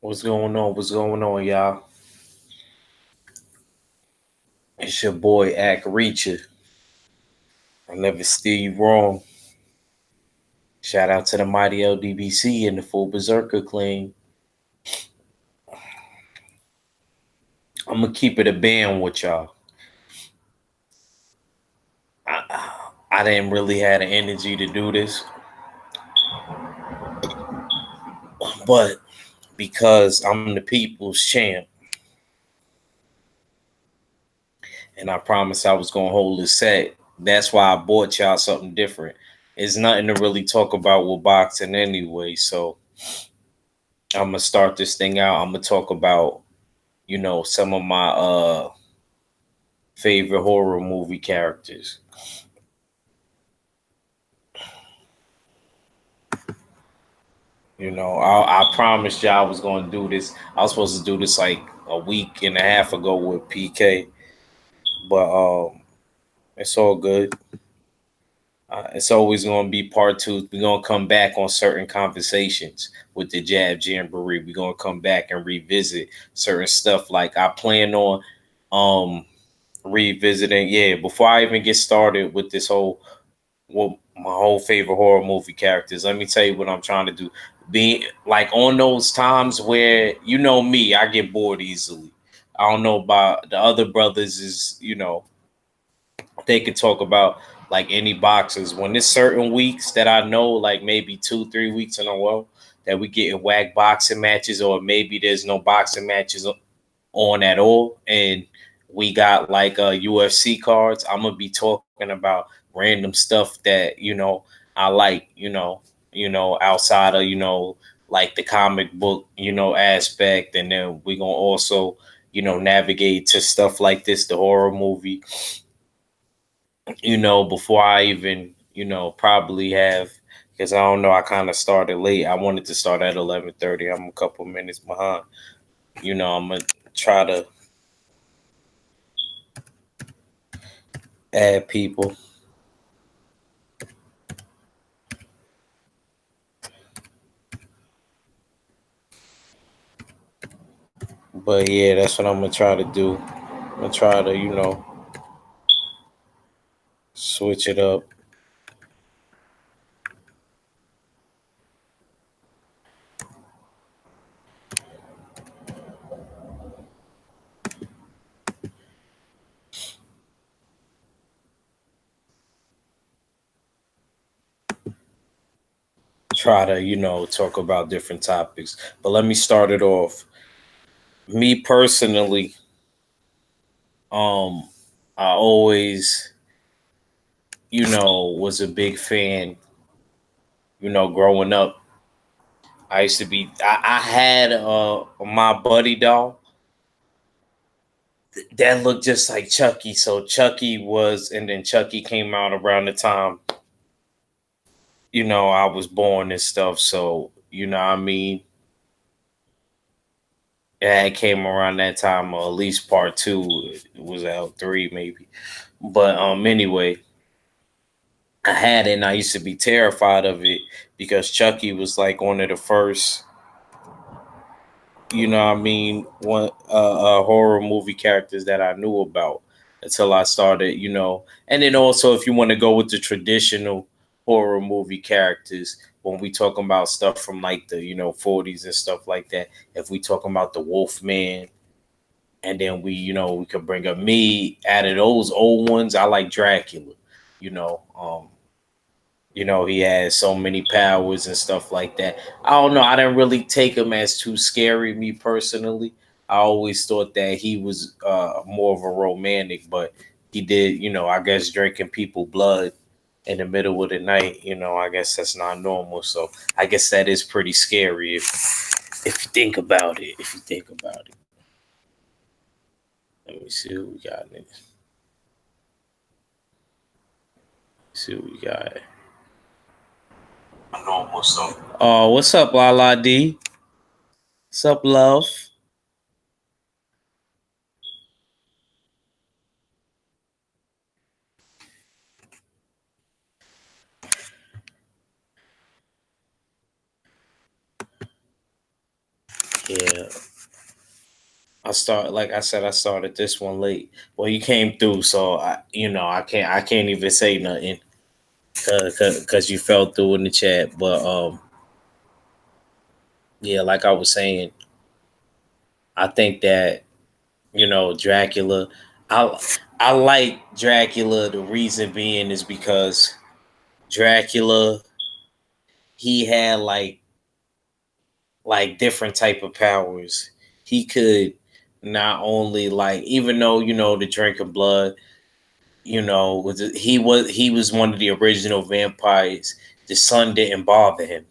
What's going on? What's going on, y'all? It's your boy Ack Reacher. I never steer you wrong. Shout out to the mighty LDBC and the full Berserker clean. I'm gonna keep it a band with y'all. I didn't really have the energy to do this, but because I'm the people's champ, and I promised I was gonna hold this set, that's why I bought y'all something different. It's nothing to really talk about with boxing anyway, so I'm gonna start this thing out. I'm gonna talk about some of my favorite horror movie characters. I promised y'all I was going to do this. I was supposed to do this like a week and a half ago with PK, but it's all good. It's always going to be part two. We're going to come back on certain conversations with the JAB Jamboree. We're going to come back and revisit certain stuff. Like I plan on um revisiting. Yeah, before I even get started with this whole my whole favorite horror movie characters. Let me tell you what I'm trying to do. Be like on those times where me, I get bored easily. I don't know about the other brothers is, they could talk about like any boxers. When there's certain weeks that I know, like maybe 2, 3 weeks in a row, that we get in whack boxing matches, or maybe there's no boxing matches on at all, and we got like UFC cards. I'm gonna be talking about random stuff that I like. Outside of like the comic book aspect, and then we gonna also navigate to stuff like this, the horror movie. Before I even probably have. Because I don't know, I kind of started late. I wanted to start at 11:30. I'm a couple minutes behind. I'm gonna try to add people. But yeah, that's what I'm gonna try to do. I'm gonna try to, switch it up. Try to, talk about different topics. But let me start it off. Me personally, um, I always, was a big fan, growing up. I used to be I had my buddy doll that looked just like Chucky. So Chucky was, and then Chucky came out around the time I was born and stuff. So, what I mean, it came around that time, or at least part two. It was L3 maybe. But anyway, I had it and I used to be terrified of it because Chucky was like one of the first, what I mean, one horror movie characters that I knew about until I started, and then also if you want to go with the traditional horror movie characters, when we talking about stuff from like the 40s and stuff like that, if we talking about the Wolfman, and then we could bring up me out of those old ones. I like Dracula, you know. He has so many powers and stuff like that. I don't know. I didn't really take him as too scary, me personally. I always thought that he was more of a romantic, but he did, I guess drinking people blood in the middle of the night, I guess that's not normal. So I guess that is pretty scary if you think about it. If you think about it. Let me see who we got next. See what we got. Normal stuff. Oh, what's up, Lala D? What's up, love? Yeah, like I said, I started this one late. Well, you came through, so I can't even say nothing because you fell through in the chat. But yeah, like I was saying, I think that Dracula. I I like Dracula. The reason being is because Dracula, he had like different type of powers. He could not only like, even though the drinking blood, he was one of the original vampires. The sun didn't bother him.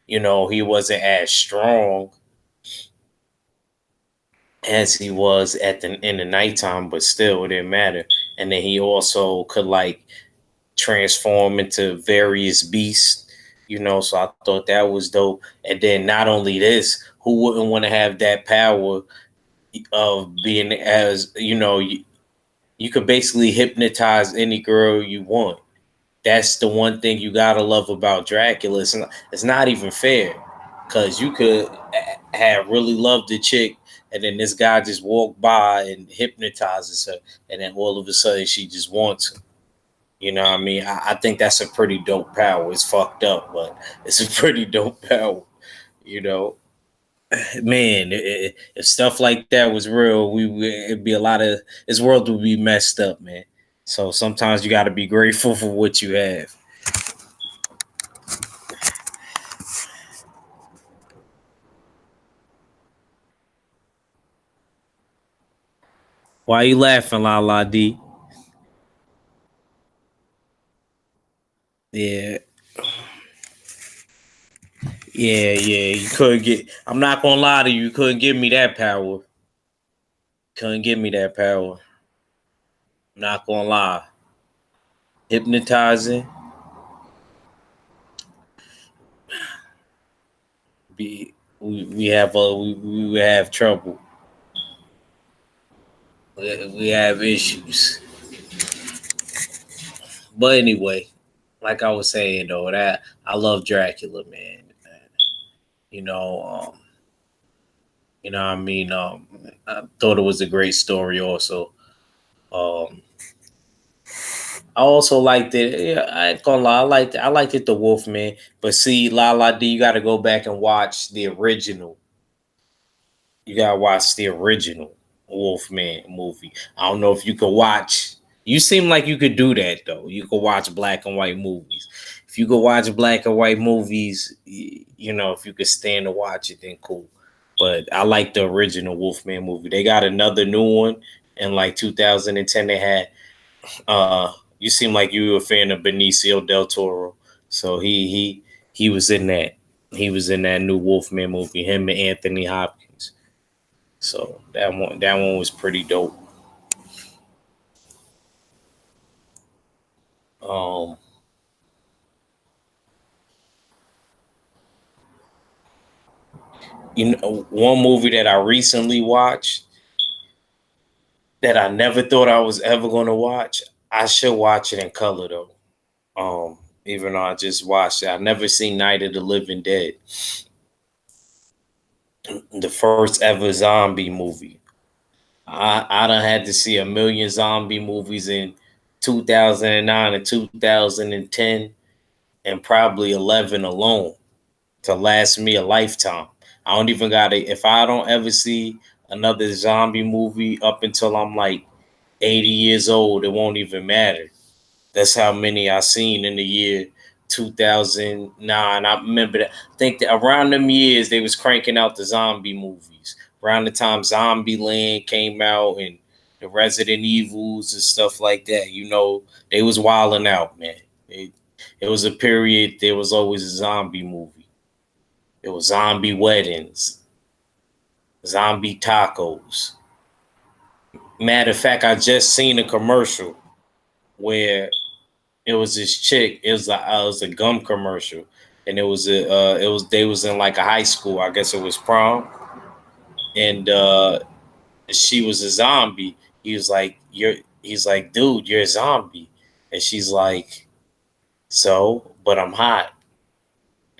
He wasn't as strong as he was in the nighttime, but still it didn't matter. And then he also could like transform into various beasts. So I thought that was dope. And then not only this, who wouldn't want to have that power of being, as you could basically hypnotize any girl you want. That's the one thing you gotta love about Dracula. It's not even fair, because you could have really loved the chick, and then this guy just walked by and hypnotizes her, and then all of a sudden she just wants him. You know what I mean? I think that's a pretty dope power. It's fucked up, but it's a pretty dope power. You know, man, if stuff like that was real, it'd be a lot of this world would be messed up, man. So sometimes you got to be grateful for what you have. Why you laughing, La La D? Yeah, yeah. You couldn't get. I'm not gonna lie to you. You couldn't give me that power. Couldn't give me that power. I'm not gonna lie. Hypnotizing. We have we have trouble. We have issues. But anyway, like I was saying though, that I love Dracula, man. You know, what I mean. I thought it was a great story. Also, um, I also liked it. Yeah, I ain't gonna lie, I liked it, the Wolfman. But see, La La D, you got to go back and watch the original. You gotta watch the original Wolfman movie. I don't know if you could watch. You seem like you could do that though. You could watch black and white movies. If you could watch black and white movies, if you could stand to watch it, then cool. But I like the original Wolfman movie. They got another new one in like 2010. They had. You seem like you were a fan of Benicio del Toro, so he was in that. He was in that new Wolfman movie. Him and Anthony Hopkins. So that one was pretty dope. Um, one movie that I recently watched that I never thought I was ever going to watch. I should watch it in color though. Even though I just watched it, I never seen Night of the Living Dead, the first ever zombie movie. I done had to see a million zombie movies in 2009 and 2010, and probably 11 alone, to last me a lifetime. I don't even got to, if I don't ever see another zombie movie up until I'm like 80 years old, it won't even matter. That's how many I seen in the year 2009. I remember that. I think that around them years they was cranking out the zombie movies. Around the time Zombieland came out and the Resident Evils and stuff like that. They was wilding out, man. It was a period. There was always a zombie movie. It was zombie weddings, zombie tacos. Matter of fact, I just seen a commercial where it was this chick. It was a gum commercial, and they was in like a high school. I guess it was prom, and she was a zombie. He was like, "You're." He's like, "Dude, you're a zombie," and she's like, "So, but I'm hot."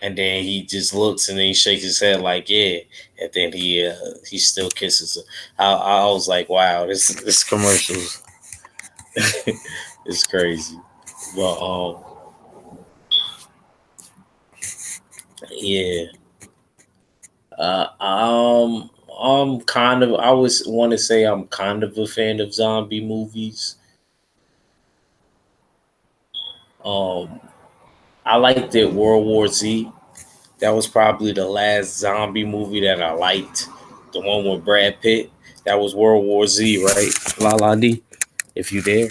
And then he just looks and then he shakes his head like yeah, and then he still kisses her. I was like, wow, this commercials is crazy. But yeah, I'm kind of I was want to say I'm kind of a fan of zombie movies. Um, I liked it World War Z. That was probably the last zombie movie that I liked. The one with Brad Pitt. That was World War Z, right? La La D. If you there.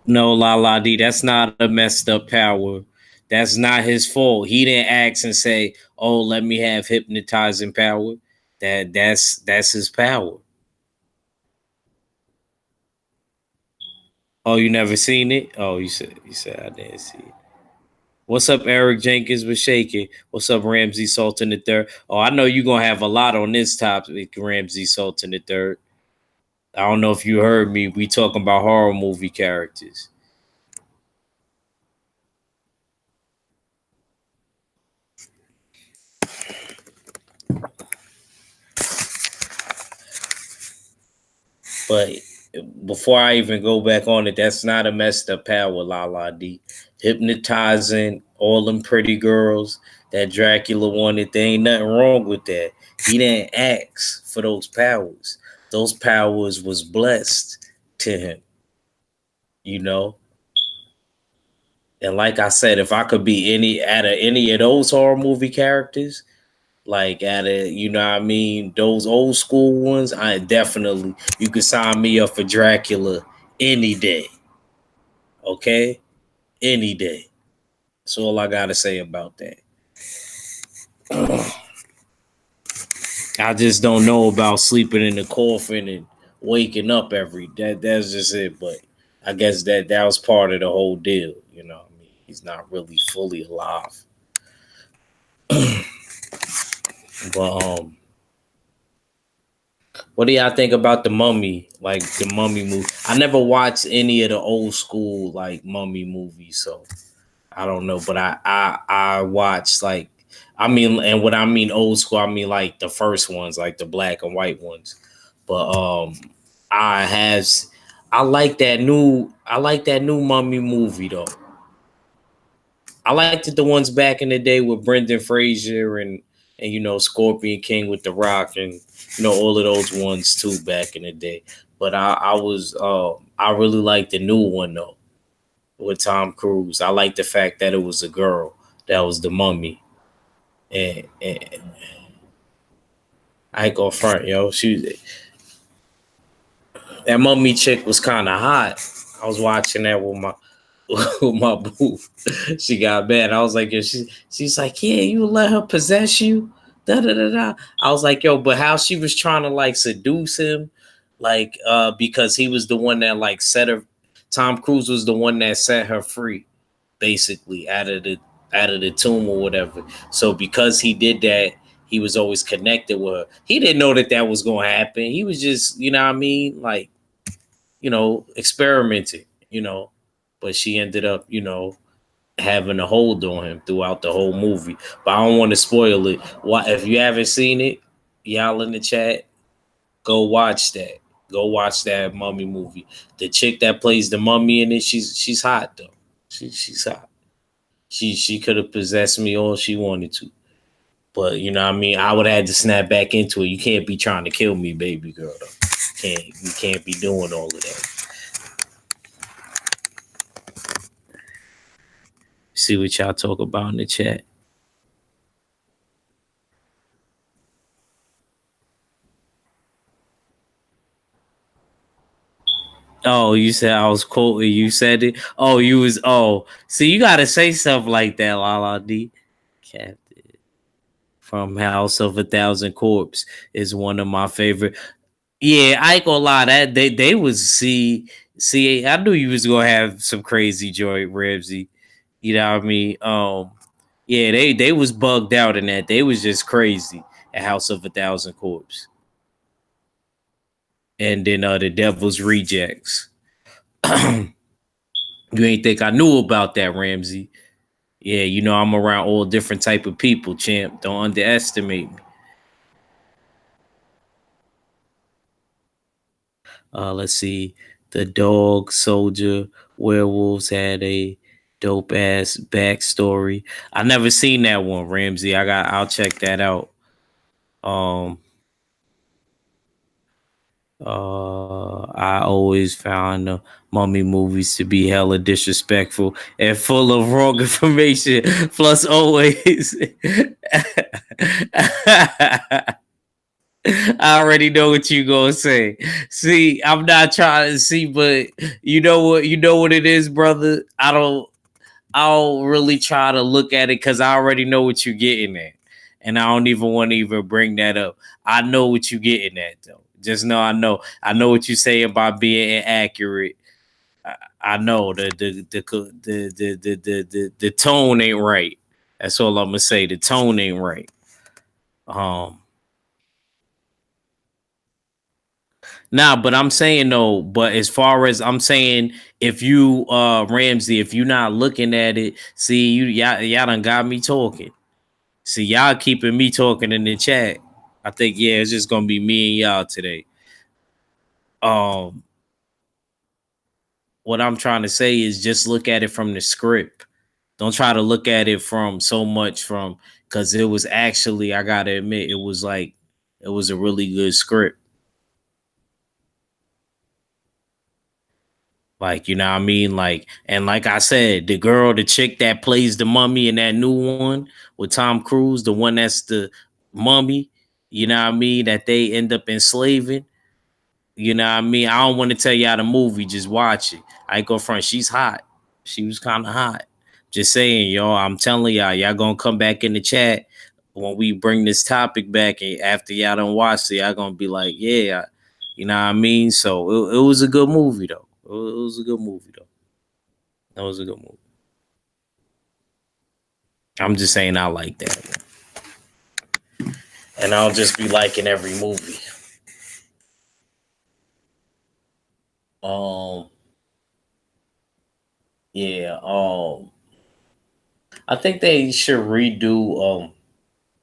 No, La La D. That's not a messed up power. That's not his fault. He didn't ask and say, "Oh, let me have hypnotizing power." That's his power. Oh, you never seen it? Oh, you said I didn't see it. What's up, Eric Jenkins with Shaking? What's up, Ramsey Sultan the Third? Oh, I know you're gonna have a lot on this topic, Ramsey Sultan the Third. I don't know if you heard me. We talking about horror movie characters. But before I even go back on it, that's not a messed up power, La La D. Hypnotizing all them pretty girls that Dracula wanted. There ain't nothing wrong with that. He didn't ask for those powers. Those powers was blessed to him, you know. And like I said, if I could be any out of any of those horror movie characters, like at a, you know what I mean, those old school ones, I definitely you could sign me up for Dracula any day. Okay? Any day. That's all I gotta say about that. I just don't know about sleeping in the coffin and waking up that's just it. But I guess that was part of the whole deal, you know. I mean, he's not really fully alive. But what do y'all think about the Mummy? Like the Mummy movie. I never watched any of the old school like Mummy movies, so I don't know. But I watched like I mean, and what I mean old school, I mean like the first ones, like the black and white ones. But I has I like that new Mummy movie though. I liked it the ones back in the day with Brendan Fraser and you know Scorpion King with The Rock and you know all of those ones too back in the day. But I really like the new one though with Tom Cruise. I like the fact that it was a girl that was the mummy, and I ain't gonna front yo. That mummy chick was kind of hot. I was watching that with my with my boo. She got mad. I was like, yo, she's like, yeah, you let her possess you. Da da da da. I was like, yo, but how she was trying to like seduce him, like because he was the one that like set her. Tom Cruise was the one that set her free, basically out of the tomb or whatever. So because he did that, he was always connected with her. He didn't know that that was going to happen. He was just, you know what I mean, like experimenting, but she ended up, having a hold on him throughout the whole movie. But I don't want to spoil it. Why, if you haven't seen it, y'all in the chat, go watch that. Go watch that mummy movie. The chick that plays the mummy in it, she's hot though. She's hot. She could have possessed me all she wanted to. But you know what I mean? I would have had to snap back into it. You can't be trying to kill me, baby girl though. You can't be doing all of that. See what y'all talk about in the chat. Oh, you said I was quoting. You said it. Oh, you was. Oh, see, you gotta say stuff like that, La La D. Captain from House of a Thousand Corpse is one of my favorite. Yeah, I ain't gonna lie. That they was see. I knew you was gonna have some crazy joy, Ramsey. You know what I mean? Yeah, they was bugged out in that. They was just crazy at House of a Thousand Corpse. and then the Devil's Rejects. You ain't think I knew about that, Ramsey? Yeah, you know I'm around all different type of people, champ. Don't underestimate me. Let's see. The Dog Soldier Werewolves had a dope ass backstory. I never seen that one, Ramsey. I'll check that out. Um I always found the mummy movies to be hella disrespectful and full of wrong information. Plus, always, I already know what you gonna say. See, I'm not trying to see, but you know what? You know what it is, brother. I don't really try to look at it because I already know what you're getting at, and I don't even want to even bring that up. I know what you're getting at, though. Just know I know. I know what you say about being inaccurate. I know the tone ain't right. That's all I'm gonna say. The tone ain't right. Um, Nah, but I'm saying though, but as far as I'm saying, if you Ramsey, if you not looking at it, see y'all done got me talking. See, y'all keeping me talking in the chat. I think yeah, it's just gonna be me and y'all today. Um, what I'm trying to say is just look at it from the script. Don't try to look at it from so much from because it was actually, I gotta admit, it was a really good script. Like, you know what I mean? Like, and like I said, the chick that plays the mummy in that new one with Tom Cruise, the one that's the mummy, you know what I mean? That they end up enslaving. You know what I mean? I don't want to tell y'all the movie, just watch it. I ain't go front. She's hot. She was kind of hot. Just saying, y'all. I'm telling y'all gonna come back in the chat when we bring this topic back, and after y'all don't watch it, y'all gonna be like, yeah, you know what I mean? So it was a good movie though. It was a good movie though. That was a good movie. I'm just saying I like that, and I'll just be liking every movie. Um, yeah. I think they should redo.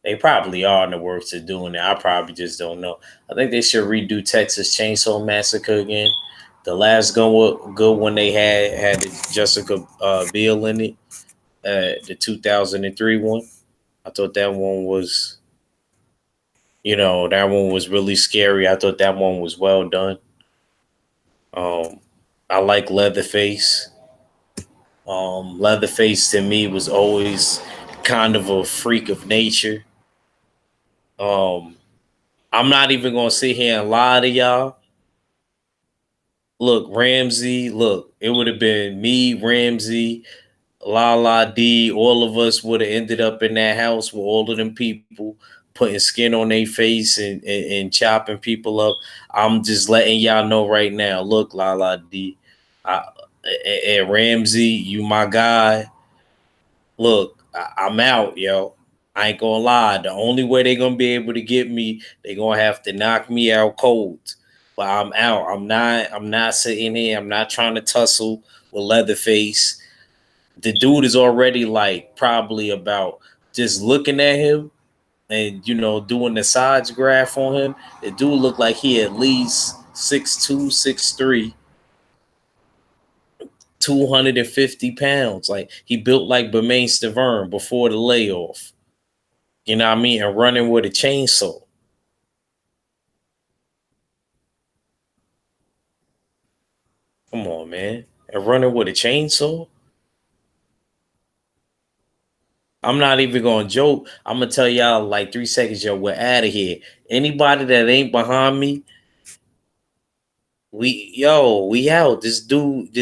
They probably are in the works of doing it. I probably just don't know. I think they should redo Texas Chainsaw Massacre again. The last good one they had Jessica Biel in it. The 2003 one. I thought that one was, that one was really scary. I thought that one was well done. Um, I like Leatherface. Leatherface to me was always kind of a freak of nature. Um, I'm not even gonna sit here and lie to y'all. Look, Ramsey, look, it would have been me, Ramsey, La D, all of us would have ended up in that house with all of them people putting skin on their face and chopping people up. I'm just letting y'all know right now. Look, La D, I, and Ramsey, you my guy. Look, I'm out, yo. I ain't gonna lie. The only way they gonna be able to get me, they gonna have to knock me out cold. But I'm out. I'm not sitting here. I'm not trying to tussle with Leatherface. The dude is already like probably about just looking at him and doing the sides graph on him. The dude looked like he at least 6'2", 6'3", 250 pounds. Like he built like Bermain Stavern before the layoff. You know what I mean? And running with a chainsaw. Come on, man. And running with a chainsaw? I'm not even gonna joke. I'm gonna tell y'all like 3 seconds, yo, we're out of here. Anybody that ain't behind me, we out. This dude,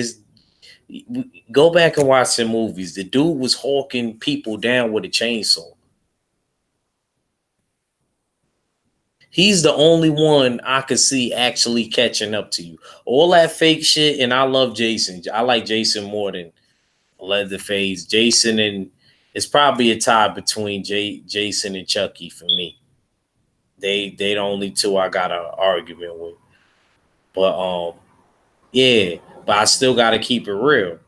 go back and watch some movies. The dude was hawking people down with a chainsaw. He's the only one I could see actually catching up to you. All that fake shit, and I love Jason. I like Jason more than Leatherface. Jason and it's probably a tie between Jason and Chucky for me. They the only two I got an argument with. But yeah, but I still gotta keep it real.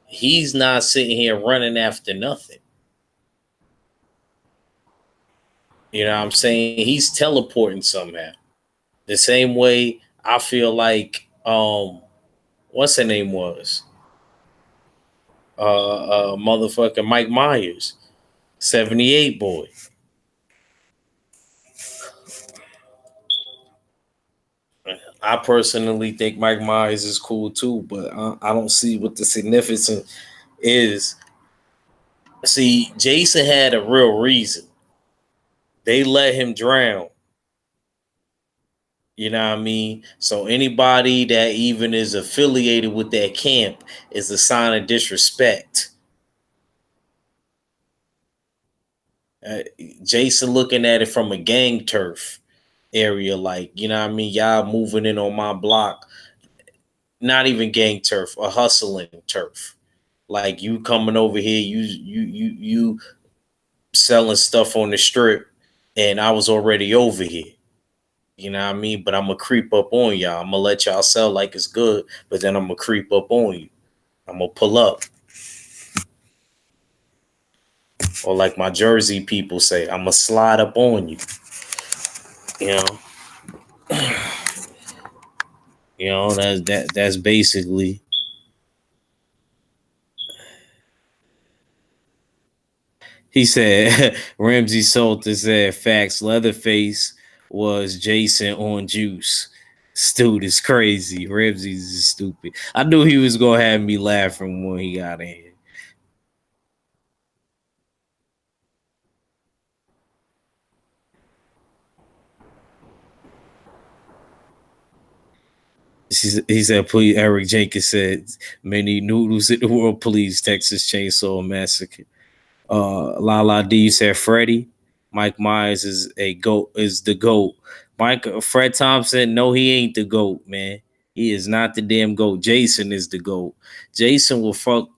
He's not sitting here running after nothing. You know what I'm saying? He's teleporting somehow. The same way I feel like what's her name was? Motherfucker Mike Myers, 78 boy. I personally think Mike Myers is cool too, but I don't see what the significance is. See, Jason had a real reason. They let him drown. You know what I mean? So anybody that even is affiliated with that camp is a sign of disrespect. Uh, Jason looking at it from a gang turf area, like, you know what I mean? Y'all moving in on my block. Not even gang turf, a hustling turf. Like you coming over here, you selling stuff on the strip, and I was already over here. You know what I mean? But I'm gonna creep up on y'all. I'm gonna let y'all sell like it's good, but then I'm gonna creep up on you. I'm gonna pull up, or like my Jersey people say, I'm gonna slide up on you. You know, that's basically. He said Ramsey Salter said facts. Leatherface was Jason on juice. Dude is crazy. Ramsey's is stupid. I knew he was gonna have me laughing when he got in here. He said, please, Eric Jenkins said, many noodles in the world, please, Texas Chainsaw Massacre. Lala D said, Freddie. Mike Myers is a goat, is the GOAT. Fred Thompson, no, he ain't the GOAT, man. He is not the damn GOAT. Jason is the GOAT. Jason will fuck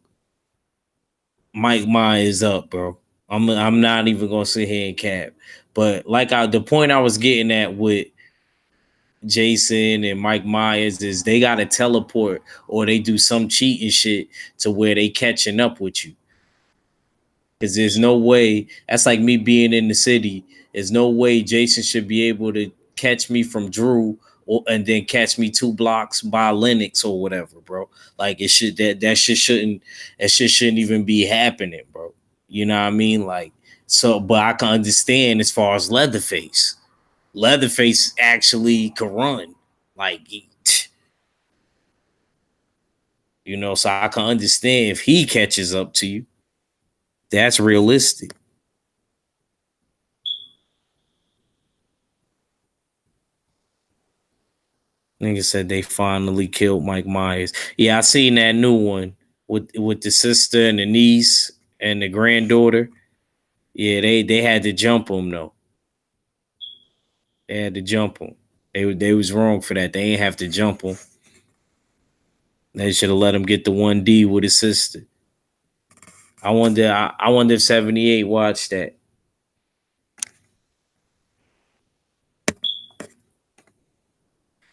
Mike Myers up, bro. I'm not even gonna sit here and cap. But the point I was getting at with Jason and Mike Myers is they gotta teleport or they do some cheating shit to where they catching up with you. Cause there's no way that's like me being in the city. There's no way Jason should be able to catch me from Drew and then catch me 2 blocks by Lennox or whatever, bro. Like it should that shit shouldn't even be happening, bro. You know what I mean? Like so, but I can understand as far as Leatherface. Leatherface actually can run. Like so I can understand if he catches up to you. That's realistic. Nigga said they finally killed Mike Myers. Yeah, I seen that new one with the sister and the niece and the granddaughter. Yeah, they had to jump him though. They had to jump him. They was wrong for that. They ain't have to jump him. They should have let him get the 1D with his sister. I wonder if 78 watched that.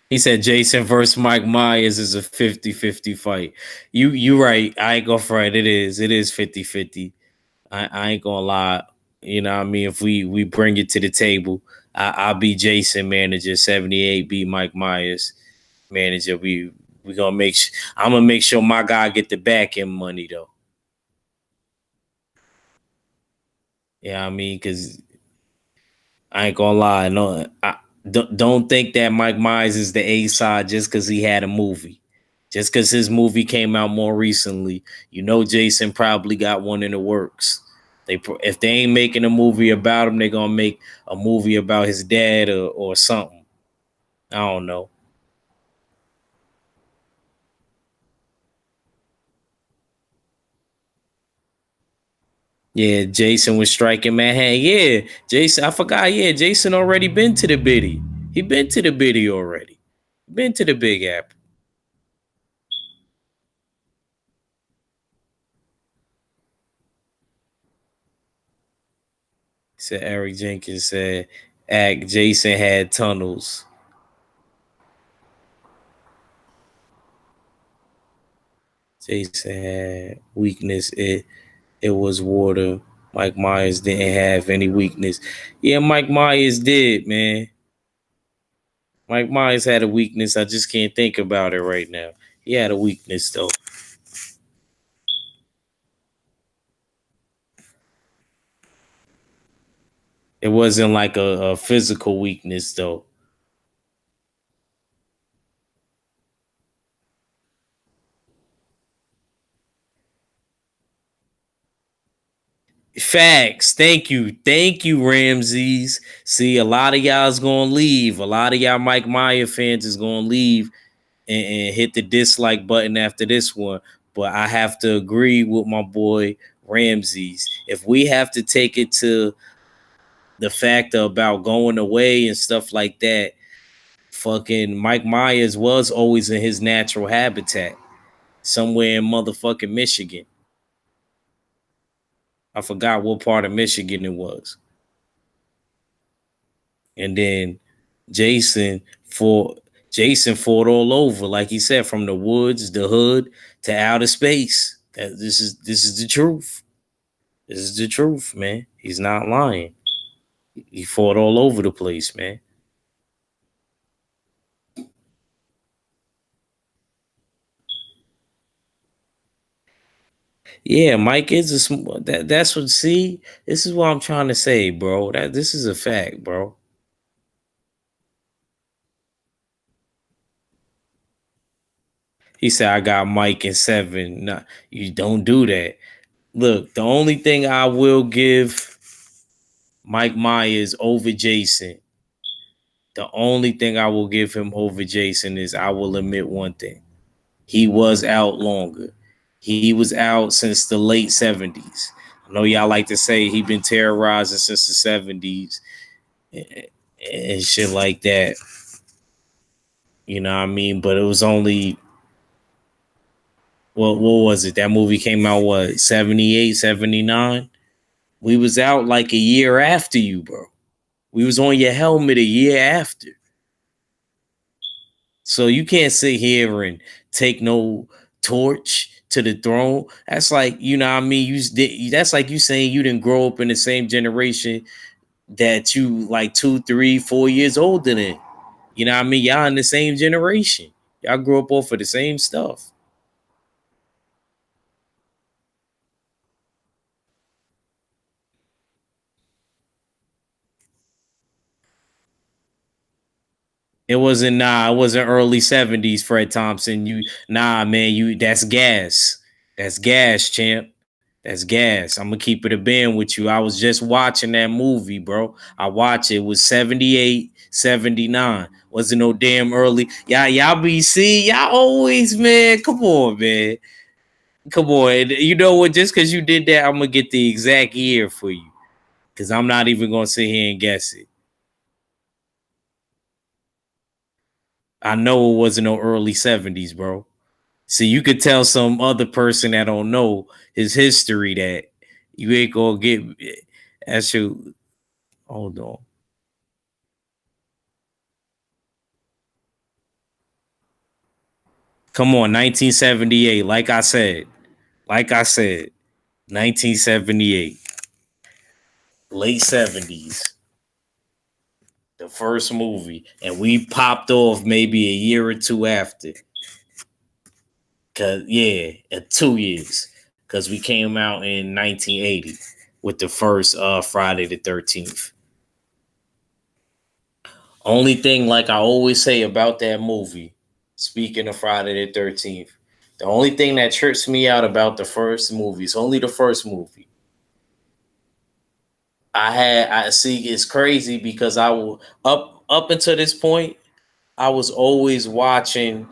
He said Jason versus Mike Myers is a 50-50 fight. You right. I ain't gonna fight. It is. It is 50-50. I ain't gonna lie. You know what I mean? If we bring it to the table, I'll be Jason manager, 78 be Mike Myers manager. We gonna I'm gonna make sure my guy get the back end money though. Yeah, I mean, cause I ain't gonna lie. No, don't think that Mike Myers is the A side just because he had a movie. Just because his movie came out more recently, Jason probably got one in the works. If they ain't making a movie about him, they're gonna make a movie about his dad or something. I don't know. Yeah, Jason was striking Manhattan. Yeah, Jason. I forgot. Yeah, Jason already been to the biddy. He been to the biddy already. Been to the Big Apple. Said Eric Jenkins said, "Act Jason had tunnels." Jason had weakness. It was water. Mike Myers didn't have any weakness. Yeah, Mike Myers did, man. Mike Myers had a weakness. I just can't think about it right now. He had a weakness though. It wasn't like a physical weakness though. Facts. Thank you. Thank you, Ramses. See, a lot of y'all's gonna leave. A lot of y'all Mike Meyer fans is gonna leave and hit the dislike button after this one. But I have to agree with my boy Ramses. If we have to take it to the factor about going away and stuff like that, fucking Mike Myers was always in his natural habitat, somewhere in motherfucking Michigan. I forgot what part of Michigan it was. And then Jason fought Jason fought all over, like he said, from the woods, the hood, to outer space. This is the truth. This is the truth, man. He's not lying. He fought all over the place, man. Yeah, Mike is that's what. See, this is what I'm trying to say, bro. That this is a fact, bro. He said I got Mike in seven. Nah, you don't do that. Look, the only thing I will give Mike Myers over Jason, the only thing I will give him over Jason is I will admit one thing. He was out longer. He was out since the late 70s. I know y'all like to say he been terrorizing since the 70s and shit like that. You know what I mean? But it was only what was it? That movie came out what 78, 79. We was out like a year after you, bro. We was on your helmet a year after. So you can't sit here and take no torch to the throne. That's like, you know what I mean? That's like you saying you didn't grow up in the same generation that you like 2, 3, 4 years older than. You know what I mean? Y'all in the same generation. Y'all grew up off of the same stuff. It wasn't early 70s, Fred Thompson. Man, that's gas. That's gas, champ. That's gas. I'm gonna keep it a band with you. I was just watching that movie, bro. I watched it. It was 78, 79. Wasn't no damn early. Y'all be see, y'all always, man. Come on, man. Come on. You know what? Just because you did that, I'm gonna get the exact year for you. Cause I'm not even gonna sit here and guess it. I know it wasn't no early 70s, bro. See, you could tell some other person that don't know his history that you ain't gonna get that shit. Hold on. Come on, 1978. Like I said, 1978, late 70s, the first movie, and we popped off maybe a year or two after. Cause yeah, 2 years, cause we came out in 1980 with the first Friday the 13th. Only thing, like I always say about that movie, speaking of Friday the 13th, the only thing that trips me out about the first movie, it's only the first movie. I see it's crazy because I will up until this point, I was always watching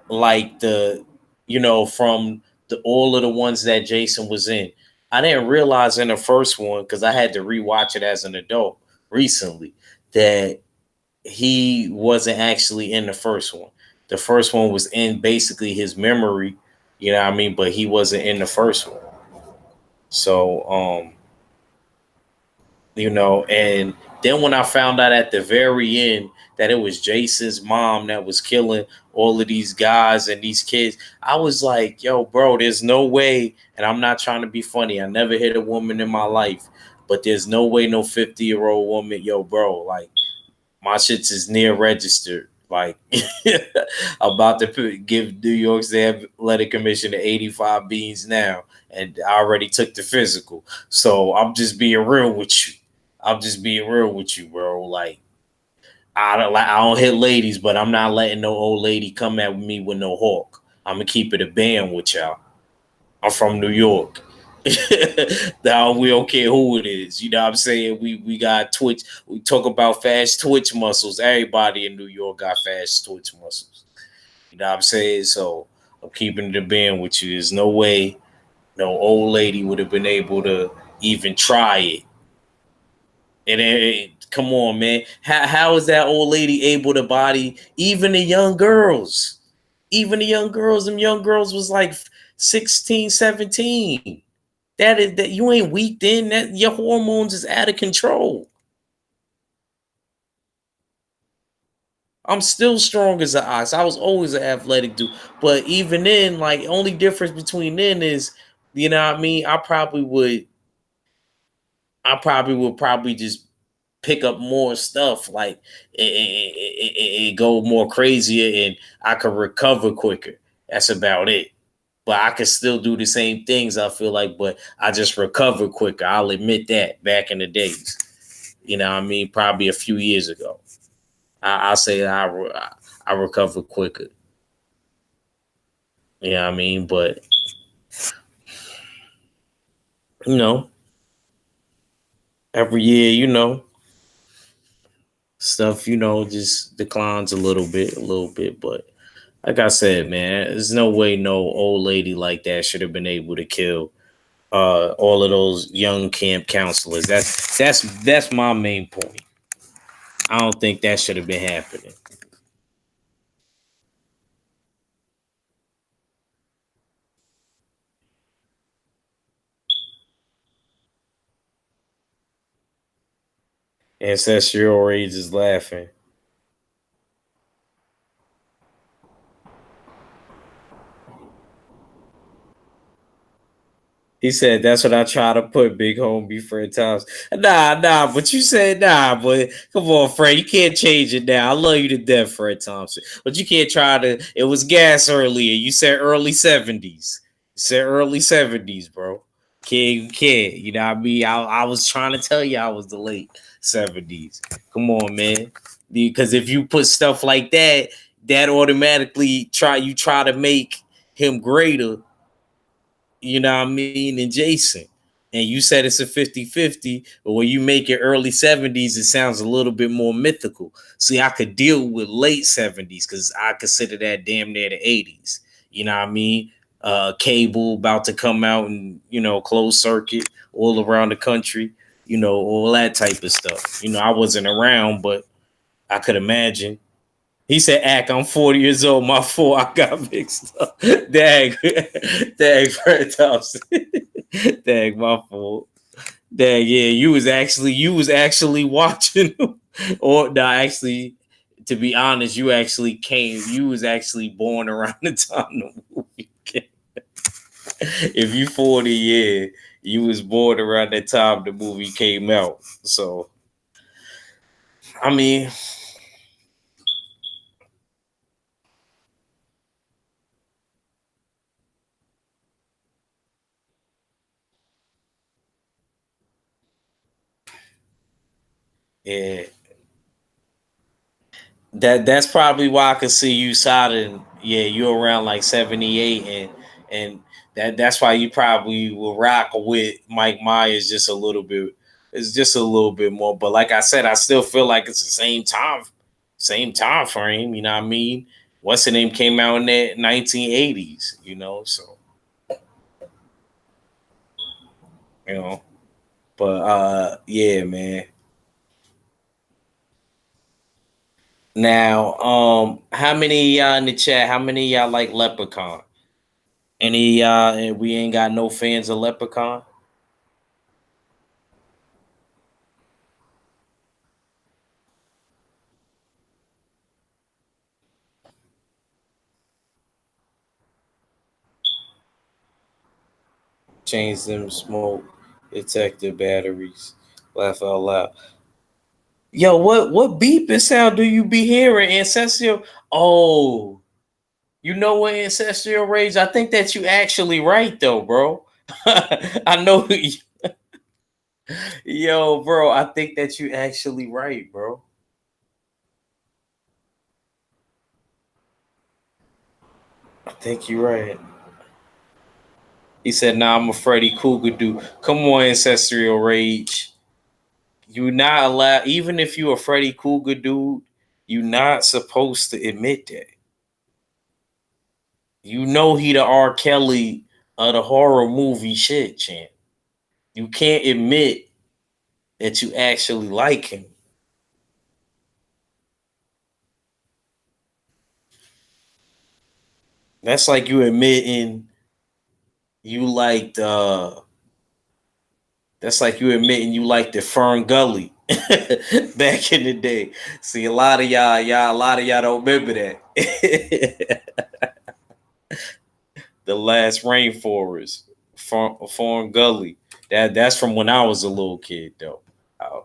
like from the all of the ones that Jason was in. I didn't realize in the first one, because I had to rewatch it as an adult recently, that he wasn't actually in the first one. The first one was in basically his memory, you know what I mean, but he wasn't in the first one. So And then when I found out at the very end that it was Jason's mom that was killing all of these guys and these kids, I was like, yo, bro, there's no way. And I'm not trying to be funny. I never hit a woman in my life, but there's no way no 50-year-old woman, yo, bro, like my shits is near registered. Like, about to give New York's athletic commission the 85 beans now, and I already took the physical. So I'm just being real with you. I'm just being real with you, bro. Like, I don't hit ladies, but I'm not letting no old lady come at me with no hawk. I'm gonna keep it a band with y'all. I'm from New York. Now we don't care who it is. You know what I'm saying? We got Twitch. We talk about fast Twitch muscles. Everybody in New York got fast Twitch muscles. You know what I'm saying? So I'm keeping it a band with you. There's no way no old lady would have been able to even try it. And come on, man. How is that old lady able to body even the young girls? Even the young girls, them young girls was like 16, 17. That you ain't weak then. That your hormones is out of control. I'm still strong as an ox. I was always an athletic dude. But even then, like only difference between then is, you know what I mean? I probably would probably just pick up more stuff, like it go more crazier and I could recover quicker. That's about it. But I could still do the same things, I feel like, but I just recover quicker. I'll admit that back in the days. You know what I mean? Probably a few years ago. I'll say I recover quicker. You know what I mean? But, you know, every year, stuff, just declines a little bit. But like I said, man, there's no way no old lady like that should have been able to kill all of those young camp counselors. That's my main point. I don't think that should have been happening. Ancestral rage is laughing. He said that's what I try to put big homie Fred Thompson. Nah, but you said nah, but come on, Fred. You can't change it now. I love you to death, Fred Thompson. But you can't try to it was gas earlier. You said early 70s. You said early 70s, bro. Can't. You know what I mean? I was trying to tell you I was the late 70s. Come on, man. Because if you put stuff like that, that automatically try to make him greater, you know what I mean, and Jason. And you said it's a 50-50, but when you make it early 70s, it sounds a little bit more mythical. See, I could deal with late 70s because I consider that damn near the 80s. You know what I mean? Cable about to come out and, closed circuit all around the country, all that type of stuff. I wasn't around, but I could imagine. He said, "Ack, I'm 40 years old. My fault. I got mixed up. Dag, dag, Fred Thompson. Dag, my fault. Dag, yeah, you was actually watching him. Or no, actually, to be honest, you was actually born around the time the movie came. If you 40, yeah, you was born around that time the movie came out. So, I mean, yeah. That's probably why I could see you siding. Yeah, you're around like 78, and that's why you probably will rock with Mike Myers just a little bit. It's just a little bit more. But like I said, I still feel like it's the same time frame. You know what I mean? What's the name came out in the 1980s. So you know. But yeah, man. Now, how many of y'all in the chat? How many of y'all like Leprechaun? Any we ain't got no fans of Leprechaun. Change them smoke detector batteries. Laugh out loud. Yo, what beeping sound do you be hearing, ancestral? Oh, you know what, ancestral rage? I think that you actually right though, bro. I know, yo, bro. I think that you actually right, bro. I think you're right. He said, "Nah, I'm a Freddy Cougar dude. Come on, ancestral rage. You not allowed, even if you a Freddy Cougar dude. You not supposed to admit that. You know he the R. Kelly of the horror movie shit, champ. You can't admit that you actually like him. That's like you admitting you liked. That's like you admitting you liked the Fern Gully back in the day. See, a lot of y'all don't remember that. The last rainforest, Fern Gully. That's from when I was a little kid, though. Uh,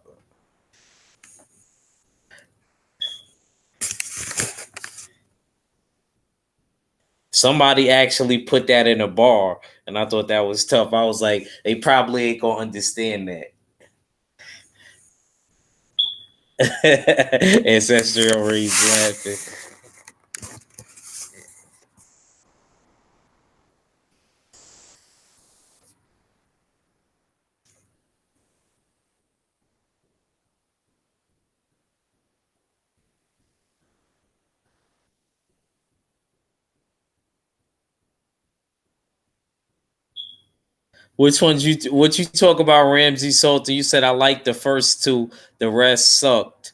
Somebody actually put that in a bar, and I thought that was tough. I was like, they probably ain't gonna understand that. Ancestral reads laughing. Which ones you? What you talk about, Ramsey Salter? You said I liked the first two. The rest sucked.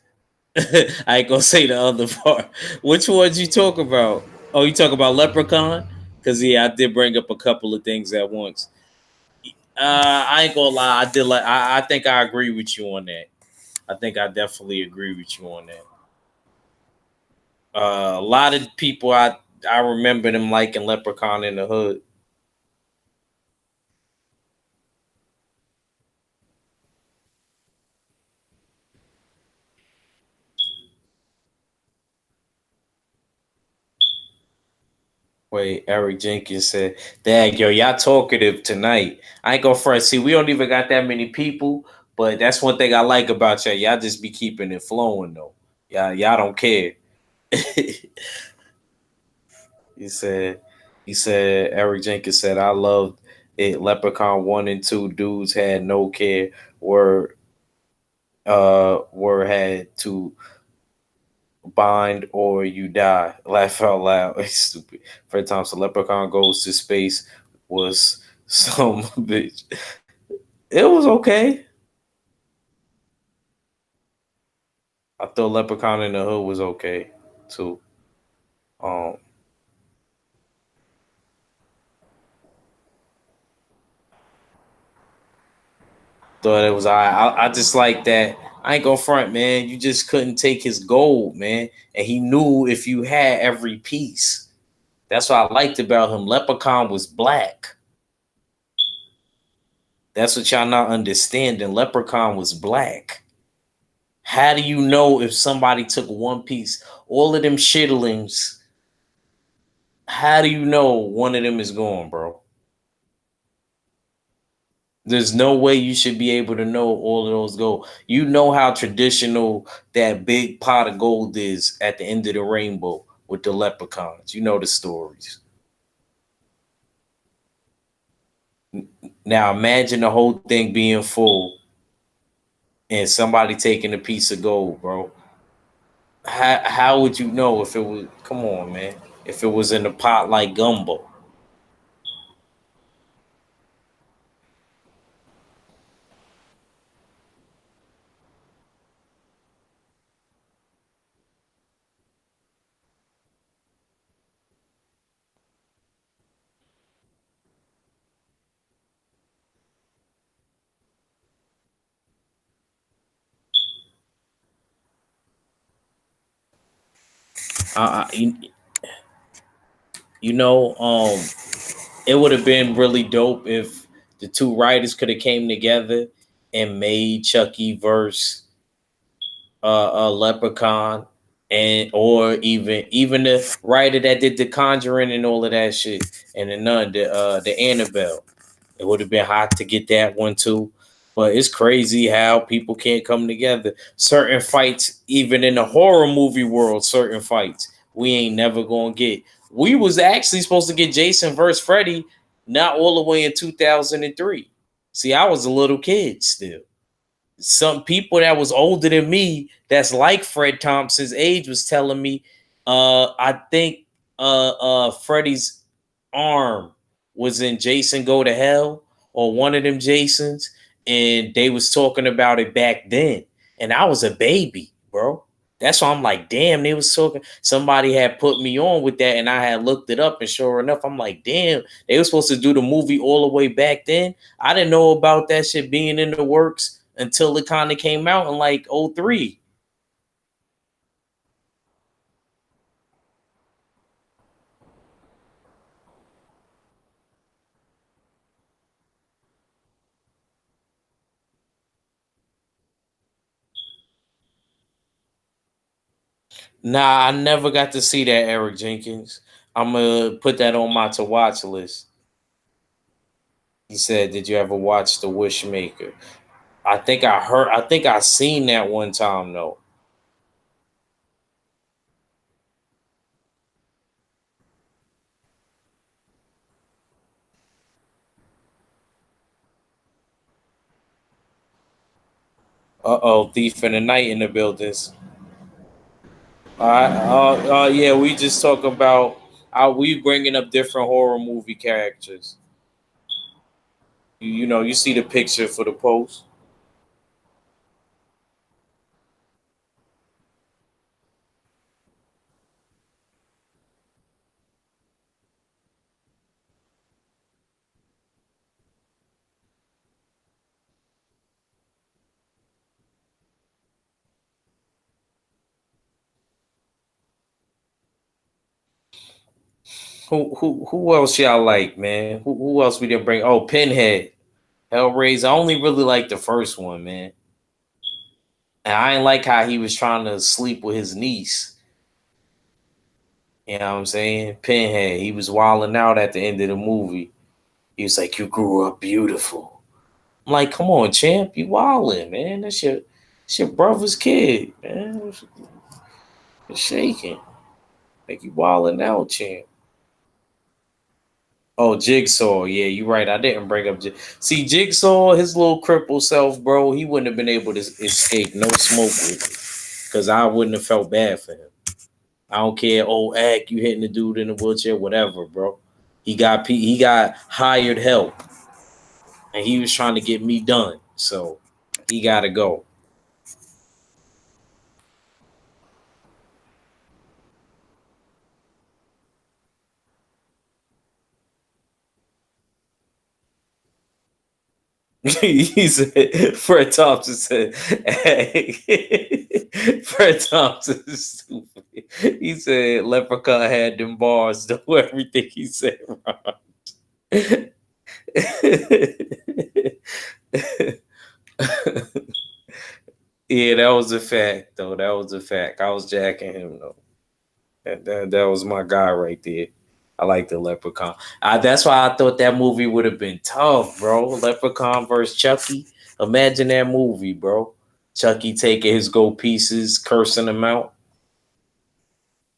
I ain't gonna say the other part. Which ones you talk about? Oh, you talk about Leprechaun? Cause yeah, I did bring up a couple of things at once. I ain't gonna lie. I did like. I think I agree with you on that. I think I definitely agree with you on that. A lot of people I remember them liking Leprechaun in the Hood. Wait, Eric Jenkins said, "Dag, yo, y'all talkative tonight. I ain't gonna front. See, we don't even got that many people, but that's one thing I like about y'all. Y'all just be keeping it flowing though. Y'all don't care." he said, he said, Eric Jenkins said, "I loved it. Leprechaun 1 and 2 dudes had no care. Were had to bind or you die." Laugh out loud. It's stupid. Fred Thompson, Leprechaun Goes to Space was some bitch. It was okay. I thought Leprechaun in the Hood was okay too. Um, thought it was I just like that. I ain't gonna front, man. You just couldn't take his gold, man. And he knew if you had every piece. That's what I liked about him. Leprechaun was black. That's what y'all not understanding. Leprechaun was black. How do you know if somebody took one piece? All of them shitlings. How do you know one of them is gone, bro? There's no way you should be able to know all of those gold. You know how traditional that big pot of gold is at the end of the rainbow with the leprechauns. You know the stories. Now imagine the whole thing being full and somebody taking a piece of gold, bro. How would you know if it was? Come on, man. If it was in a pot like gumbo. You, you know, it would have been really dope if the two writers could have came together and made Chucky verse Leprechaun, and or even the writer that did the Conjuring and all of that shit, and the Nun, the Annabelle. It would have been hot to get that one too. But it's crazy how people can't come together. Certain fights, even in the horror movie world, certain fights we ain't never gonna get. We was actually supposed to get Jason versus Freddy, not all the way in 2003. See, I was a little kid still. Some people that was older than me that's like Fred Thompson's age was telling me I think Freddy's arm was in Jason Go to Hell or one of them Jasons, and they was talking about it back then, and I was a baby, bro. That's why I'm like, damn, they was talking. Somebody had put me on with that, and I had looked it up, and sure enough, I'm like, damn, they were supposed to do the movie all the way back then. I didn't know about that shit being in the works until it kind of came out in like '03. Nah, I never got to see that, Eric Jenkins. I'm gonna put that on my to watch list. He said, "Did you ever watch The Wishmaker?" I think I heard. I think I seen that one time though. Thief in the Night in the buildings. Yeah, we just talk about we bringing up different horror movie characters. You know, you see the picture for the post. Who else y'all like, man? Who else we didn't bring? Oh, Pinhead, Hellraiser. I only really like the first one, man. And I ain't like how he was trying to sleep with his niece. You know what I'm saying? Pinhead. He was wilding out at the end of the movie. He was like, "You grew up beautiful." I'm like, "Come on, champ, you wilding, man. That's your brother's kid, man. It's shaking. Like you wilding out, champ." Oh, Jigsaw. Yeah, you're right. I didn't bring up. See, Jigsaw, his little crippled self, bro. He wouldn't have been able to escape no smoke with it, because I wouldn't have felt bad for him. I don't care. Oh, act, you hitting the dude in the wheelchair, whatever, bro. He got hired help, and he was trying to get me done. So he got to go. He said, Fred Thompson said, hey, Fred Thompson is stupid. He said, Leprechaun had them bars, do everything he said wrong. Yeah, that was a fact, though. That was a fact. I was jacking him, though. That was my guy right there. I like the Leprechaun. That's why I thought that movie would have been tough, bro. Leprechaun versus Chucky. Imagine that movie, bro. Chucky taking his gold pieces, cursing them out.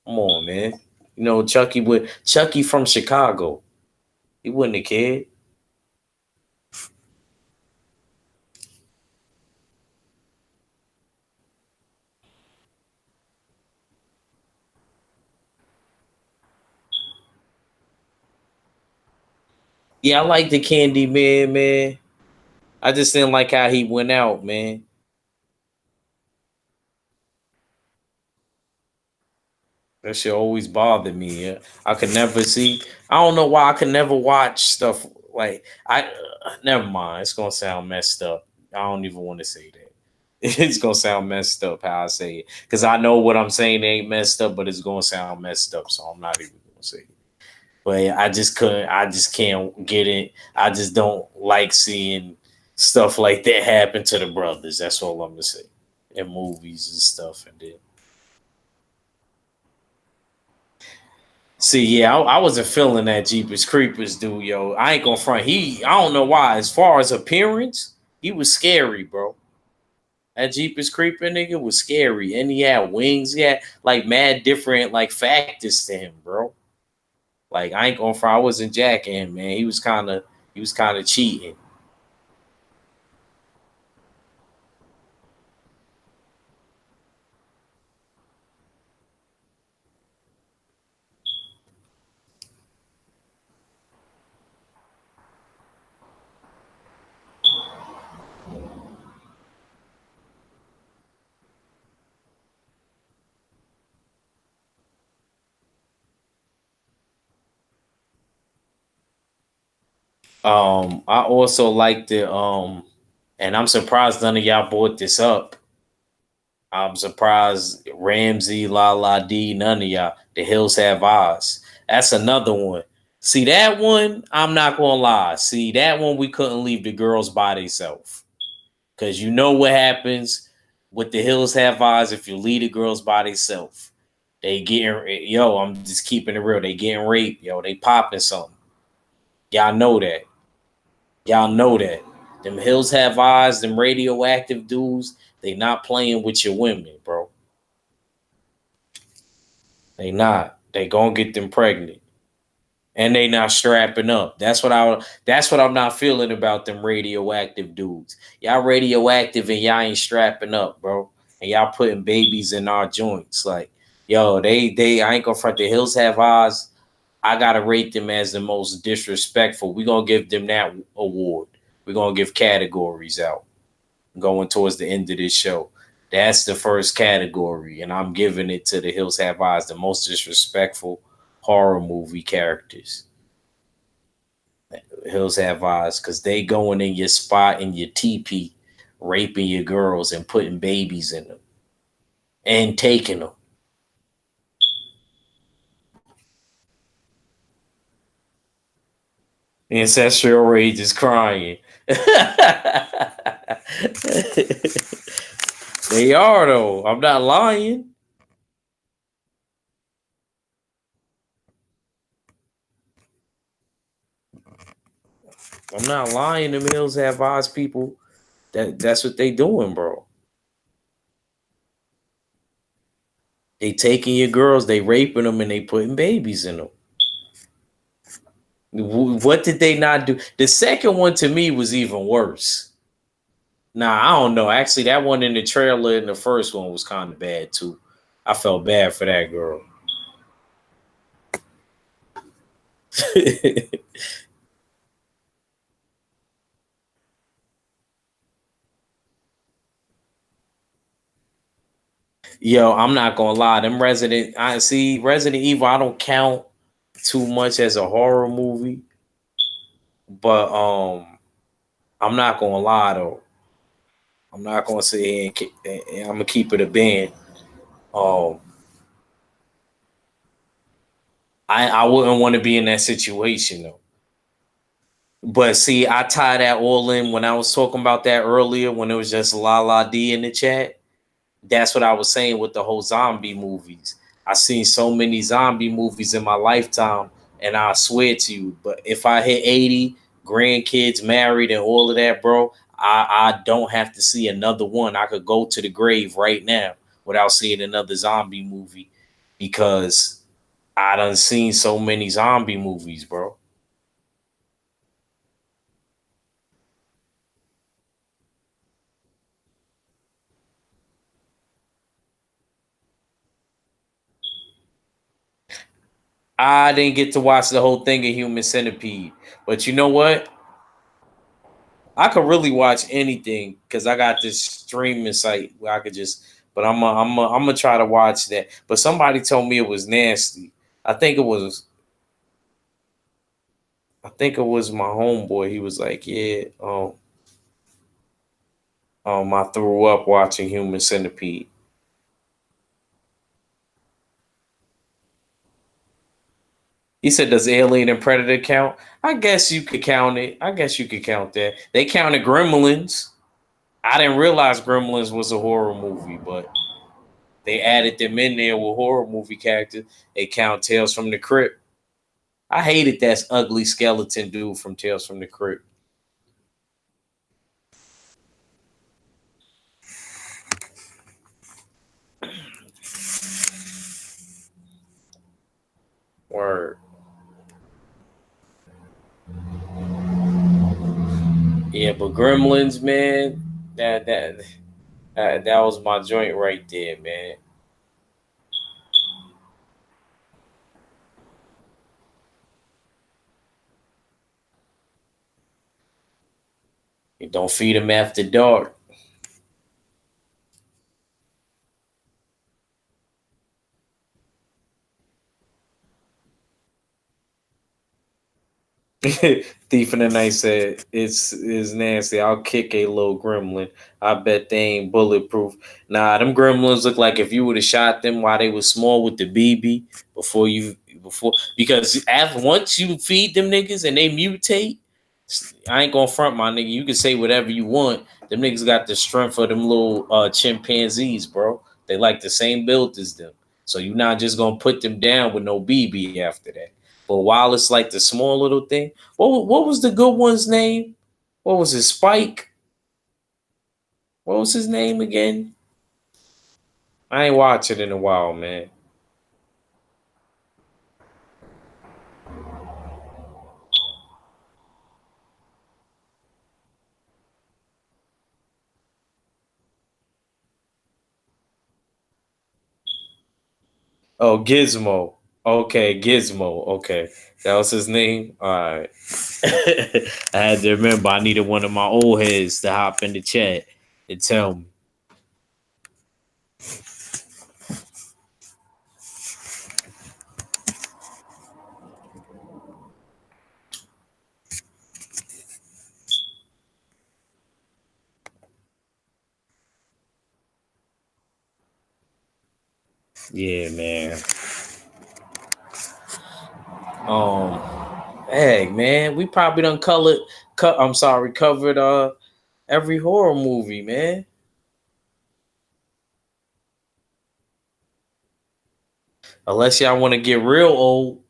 Come on, man. You know, Chucky from Chicago. He wouldn't have cared. Yeah, I like the Candy Man. I just didn't like how he went out, man. That shit always bothered me. Yeah. I could never see. I don't know why I could never watch stuff like I. Never mind. It's gonna sound messed up. I don't even want to say that. It's gonna sound messed up how I say it, because I know what I'm saying ain't messed up, but it's gonna sound messed up, so I'm not even gonna say it. But I just couldn't. I just can't get it. I just don't like seeing stuff like that happen to the brothers. That's all I'm gonna say. In movies and stuff, and then see, yeah, I wasn't feeling that Jeepers Creepers dude, yo. I ain't gonna front. I don't know why. As far as appearance, he was scary, bro. That Jeepers Creeper nigga was scary, and he had wings. He had like mad different like factors to him, bro. Like I ain't gonna front. I wasn't jacking him, man. He was kind of cheating. I also liked it. And I'm surprised none of y'all brought this up. I'm surprised Ramsey, La La D, none of y'all. The Hills Have Eyes. That's another one. See that one? I'm not gonna lie. See that one? We couldn't leave the girls by themselves because you know what happens with the Hills Have Eyes if you leave the girls by themselves. They getting yo. I'm just keeping it real. They getting raped, yo. They popping something. Y'all know that. Y'all know that. Them Hills Have Eyes, them radioactive dudes, they not playing with your women, bro. They not. They gonna get them pregnant. And they not strapping up. That's what I'm not feeling about them radioactive dudes. Y'all radioactive and y'all ain't strapping up, bro. And y'all putting babies in our joints. Like, yo, they I ain't gonna front the Hills Have Eyes. I gotta rate them as the most disrespectful. We're gonna give them that award. We're gonna give categories out going towards the end of this show. That's the first category, and I'm giving it to the Hills Have Eyes, the most disrespectful horror movie characters. Hills Have Eyes, because they going in your spot in your teepee, raping your girls and putting babies in them and taking them. Ancestral rage is crying. They are though. I'm not lying. I'm not lying. The Hills Have Eyes people. That's what they doing, bro. They taking your girls, they raping them, and they putting babies in them. What did they not do? The second one to me was even worse. Nah, I don't know. Actually, that one in the trailer in the first one was kind of bad too. I felt bad for that girl. Yo, I'm not gonna lie. I see Resident Evil. I don't count too much as a horror movie, but I'm not gonna lie though. I'm not gonna say and I'm gonna keep it a band. Um, I wouldn't want to be in that situation though. But see, I tie that all in when I was talking about that earlier when it was just La La D in the chat. That's what I was saying with the whole zombie movies. I seen so many zombie movies in my lifetime, and I swear to you, but if I hit 80, grandkids, married, and all of that, bro, I don't have to see another one. I could go to the grave right now without seeing another zombie movie because I done seen so many zombie movies, bro. I didn't get to watch the whole thing of Human Centipede, but you know what? I could really watch anything because I got this streaming site where I could just. But I'm gonna try to watch that. But somebody told me it was nasty. I think it was. I think it was my homeboy. He was like, "Yeah, I threw up watching Human Centipede." He said, "Does Alien and Predator count?" I guess you could count it. I guess you could count that. They counted Gremlins. I didn't realize Gremlins was a horror movie, but they added them in there with horror movie characters. They count Tales from the Crypt. I hated that ugly skeleton dude from Tales from the Crypt. Word. Yeah, but Gremlins, man, that was my joint right there, man. You don't feed them after dark. Thief in the Night said, "It's nasty. I'll kick a little gremlin. I bet they ain't bulletproof. Nah, them gremlins look like if you would have shot them while they was small with the BB before because after once you feed them niggas and they mutate, I ain't gonna front my nigga. You can say whatever you want. Them niggas got the strength of them little chimpanzees, bro. They like the same build as them. So you're not just gonna put them down with no BB after that. But while it's like the small little thing, what was the good one's name? What was his Spike? What was his name again? I ain't watched it in a while, man. Oh, Gizmo. Okay, Gizmo. Okay, that was his name. All right. I had to remember. I needed one of my old heads to hop in the chat and tell me. Yeah, man. Um, hey, man, we probably done colored. I'm sorry, covered every horror movie, man. Unless y'all want to get real old.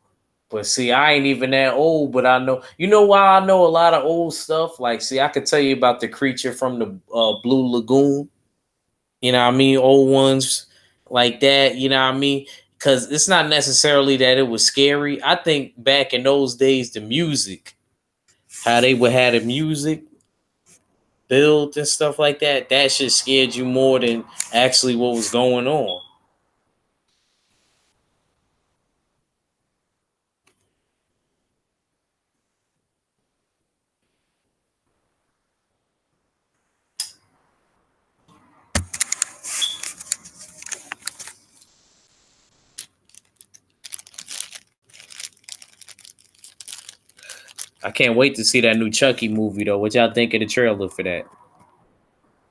But see, I ain't even that old, but I know. You know why I know a lot of old stuff? Like, see, I could tell you about the creature from the Blue Lagoon. You know what I mean? Old ones like that. You know what I mean? Because it's not necessarily that it was scary. I think back in those days, the music, how they would have the music built and stuff like that, that shit scared you more than actually what was going on. I can't wait to see that new Chucky movie though. What y'all think of the trailer for that?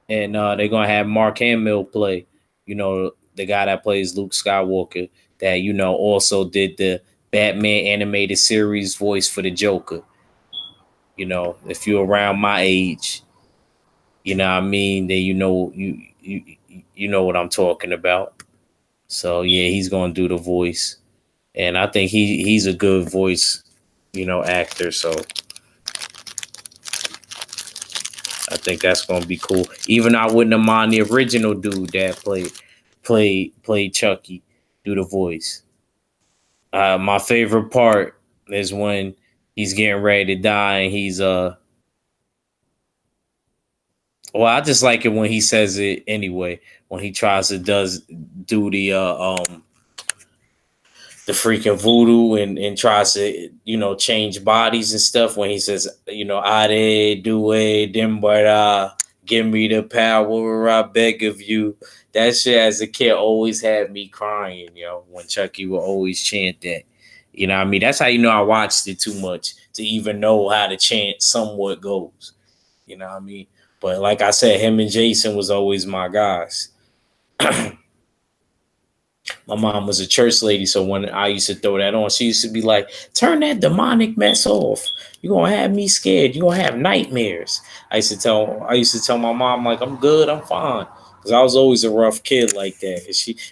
And they're gonna have Mark Hamill play. You know, the guy that plays Luke Skywalker, that also did the Batman animated series voice for the Joker. You know, if you're around my age, you know what I mean, then you know what I'm talking about. So yeah, he's gonna do the voice, and I think he's a good voice, actor. So I think that's gonna be cool. Even I wouldn't have mind the original dude that played Chucky do the voice. My favorite part is when he's getting ready to die and he's well, I just like it when he says it anyway. When he tries to do the freaking voodoo and tries to change bodies and stuff, when he says Ade do dimbara, give me the power, I beg of you. That shit as a kid always had me crying, when Chucky would always chant that. You know what I mean? That's how I watched it too much to even know how to chant somewhat goes. You know what I mean? But like I said, him and Jason was always my guys. My mom was a church lady, so when I used to throw that on, she used to be like, "Turn that demonic mess off. You're gonna have me scared. You're gonna have nightmares." I used to tell my mom, like, "I'm good, I'm fine." Because I was always a rough kid like that.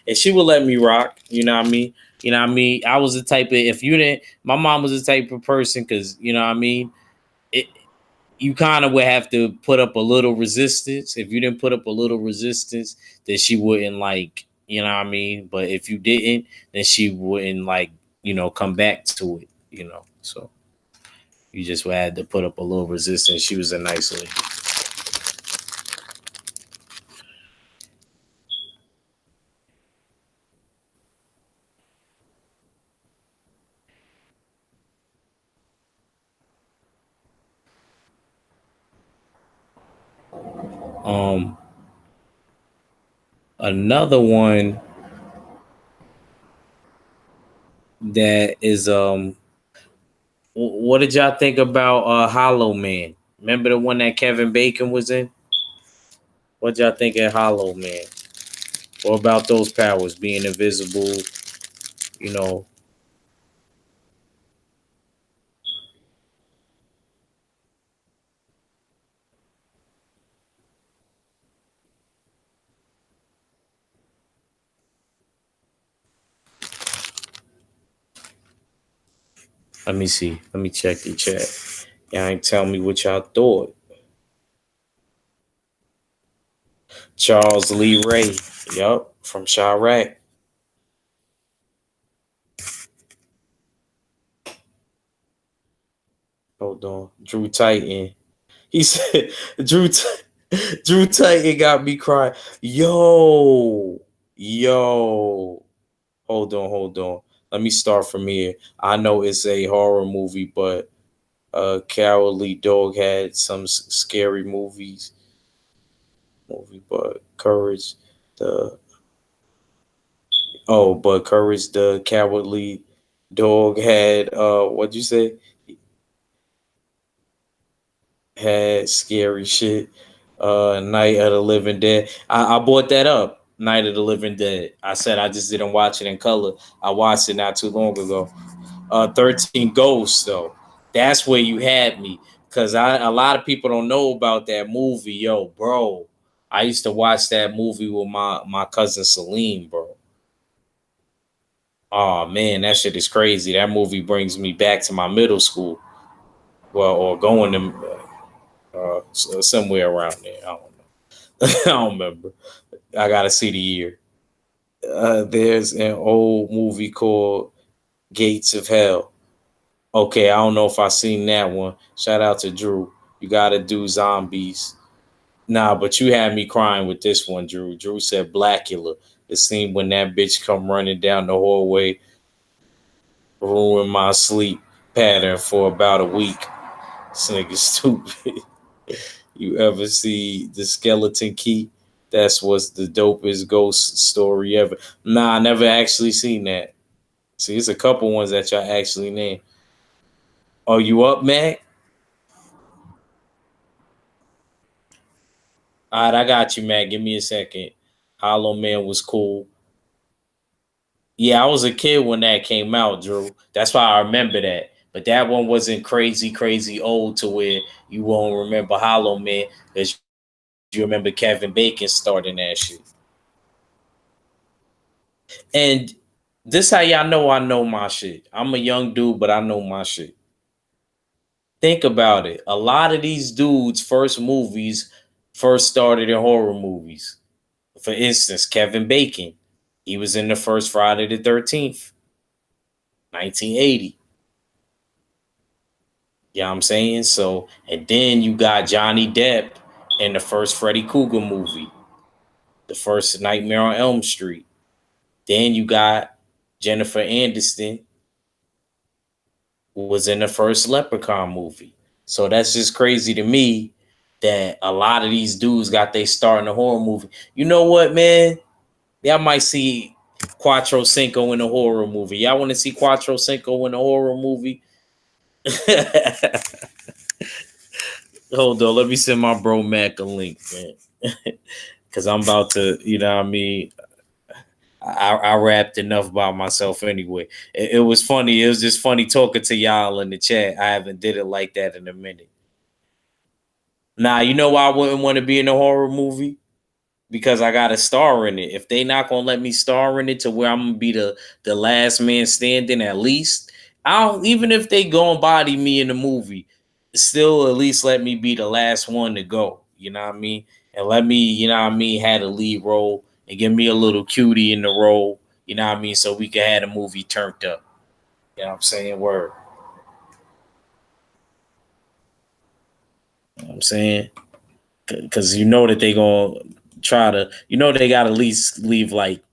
And she would let me rock, you know what I mean? You know what I mean? I was the type of, if you didn't, my mom was the type of person, because you know what I mean? It, you kind of would have to put up a little resistance. If you didn't put up a little resistance, then she wouldn't, like, you know what I mean? But if you didn't, then she wouldn't, like, come back to it, So you just had to put up a little resistance. She was a nice lady. Um, Another one that is what did y'all think about Hollow Man? Remember the one that Kevin Bacon was in? What y'all think of Hollow Man? What about those powers, being invisible? You know, let me see. Let me check the chat. Y'all ain't tell me what y'all thought. Charles Lee Ray. Yup, from Chirac. Hold on. Drew Titan. He said Drew Titan got me crying. Yo. Hold on. Let me start from here. I know it's a horror movie, but Cowardly Dog had some scary but the Courage the Cowardly Dog had what'd you say? Had scary shit. Night of the Living Dead. I bought that up. Night of the Living Dead. I said I just didn't watch it in color. I watched it not too long ago. 13 Ghosts though. That's where you had me. Cause a lot of people don't know about that movie, yo, bro. I used to watch that movie with my cousin Celine, bro. Oh man, that shit is crazy. That movie brings me back to my middle school. Well, or going to somewhere around there. I don't know. I don't remember. I gotta see the year. There's an old movie called Gates of Hell. Okay, I don't know if I seen that one. Shout out to Drew. You gotta do zombies. Nah, but you had me crying with this one, Drew. Drew said Blackula. The scene when that bitch come running down the hallway, ruin my sleep pattern for about a week. This nigga stupid. You ever see the Skeleton Key? That's what's the dopest ghost story ever. Nah, I never actually seen that. See, it's a couple ones that y'all actually named. Oh, you up, Mac? All right, I got you, Mac. Give me a second. Hollow Man was cool. Yeah, I was a kid when that came out, Drew. That's why I remember that. But that one wasn't crazy, crazy old to where you won't remember Hollow Man because you remember Kevin Bacon starting that shit. And this how y'all know I know my shit. I'm a young dude, but I know my shit. Think about it. A lot of these dudes' first movies first started in horror movies. For instance, Kevin Bacon. He was in the first Friday the 13th, 1980. You know what I'm saying? So, and then you got Johnny Depp in the first Freddy Krueger movie, the first Nightmare on Elm Street. Then you got Jennifer Aniston was in the first Leprechaun movie. So that's just crazy to me that a lot of these dudes got they start in a horror movie. You know what, man? Y'all might see Quattro Cinco in a horror movie. Y'all want to see Quattro Cinco in a horror movie? Hold on, let me send my bro Mac a link, man. Cause I'm about to, you know what I mean? I rapped enough about myself anyway. It was funny. It was just funny talking to y'all in the chat. I haven't did it like that in a minute. Nah, you know why I wouldn't want to be in a horror movie? Because I got a star in it. If they not gonna let me star in it to where I'm gonna be the last man standing, at least I'll, even if they go and body me in the movie, still at least let me be the last one to go. You know what I mean? And let me, you know what I mean, had a lead role and give me a little cutie in the role. You know what I mean? So we could have the movie turned up. You know what I'm saying? Word. You know what I'm saying? Because you know that they gonna try to, you know, they gotta at least leave like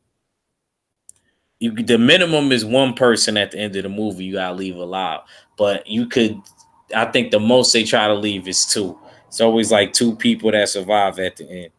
the minimum is one person at the end of the movie you gotta leave alive. But you could, I think the most they try to leave is two. It's always like two people that survive at the end.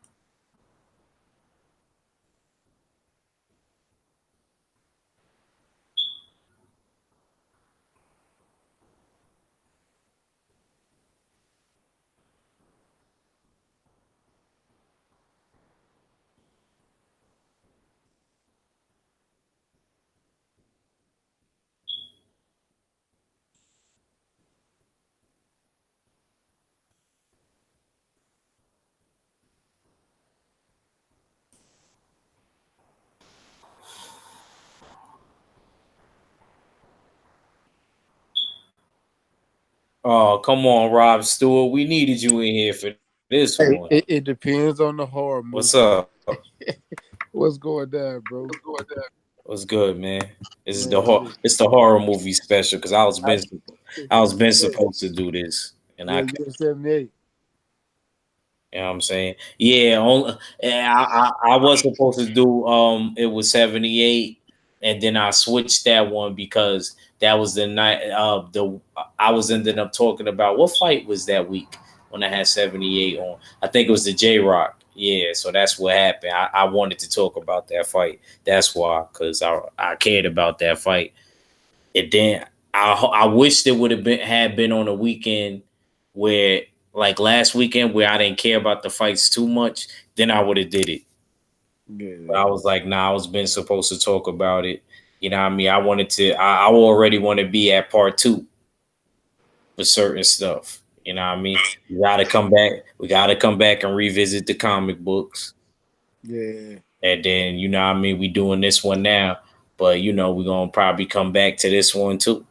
Oh, come on, Rob Stewart. We needed you in here for this Hey, one. it depends on the horror What's movie. up? What's going down, bro? What's good, man? This is Man, it's the horror movie special because I, I was been yeah, supposed to do this and yeah, I, you're 78. you know what I'm saying? Yeah, only, I was supposed to do it was 78 and then I switched that one because that was the night the I was ending up talking about what fight was that week when I had 78 on. I think it was the J Rock. Yeah, so that's what happened. I wanted to talk about that fight. That's why, because I cared about that fight. And then I wished it would have been had been on a weekend where like last weekend where I didn't care about the fights too much, then I would have did it. But Yeah, I was like, nah, I was been supposed to talk about it. You know what I mean? I wanted to I already want to be at part two for certain stuff. You know what I mean? We gotta come back. We gotta come back and revisit the comic books. yeah. And then, you know what I mean, we doing this one now. But you know, we're gonna probably come back to this one too.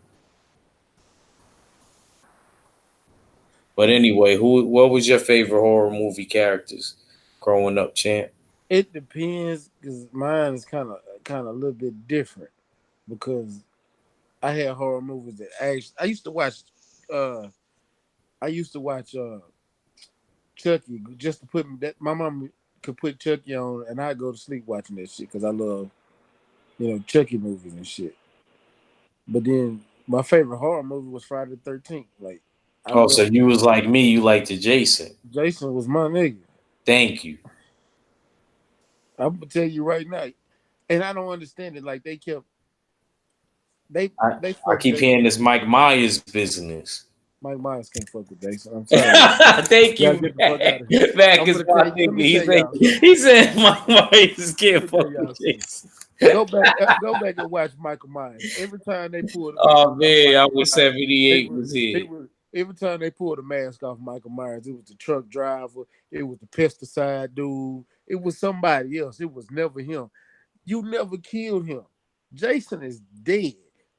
But anyway, who what was your favorite horror movie characters growing up, champ? It depends because mine is kind of a little bit different because I had horror movies that actually I used to watch. Uh, I used to watch Chucky just to put me that my mom could put Chucky on and I go to sleep watching that shit because I love Chucky movies and shit. But then my favorite horror movie was Friday the 13th. Like I Oh, so love you was like me, you liked the Jason. Jason was my nigga. Thank you. I'm gonna tell you right now, and I don't understand it. Like they kept they I, they I fucked keep Jason. hearing this Mike Myers business. Mike Myers can't fuck with Jason. I'm sorry, y'all. Thank Y'all you, get the fuck out Mac. of here. Mac I'm is gonna my tell you. Let nigga. me tell y'all something. He said Mike Myers Let can't me tell fuck y'all with something. Jason. Go back and watch Michael Myers. Every time they pulled the Oh mask off man, I Michael was Myers, it 78 was was it here. was every time they pulled the mask off Michael Myers, it was the truck driver, it was the pesticide dude, it was somebody else. It was never him. You never killed him. Jason is dead.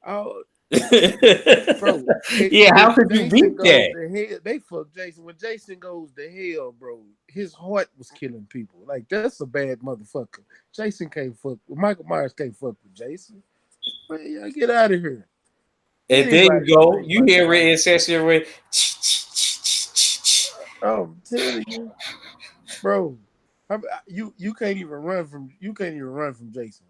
Oh, bro. Yeah, how When could you Jason beat goes that? to hell, they fuck Jason. When Jason goes to hell, bro, his heart was killing people. Like that's a bad motherfucker. Jason can't fuck. Michael Myers can't fuck with Jason. Man, y'all get out of here. And there you Anybody can go. make You Michael hear it Myers. in session red. I'm telling you, bro. You can't even run from Jason.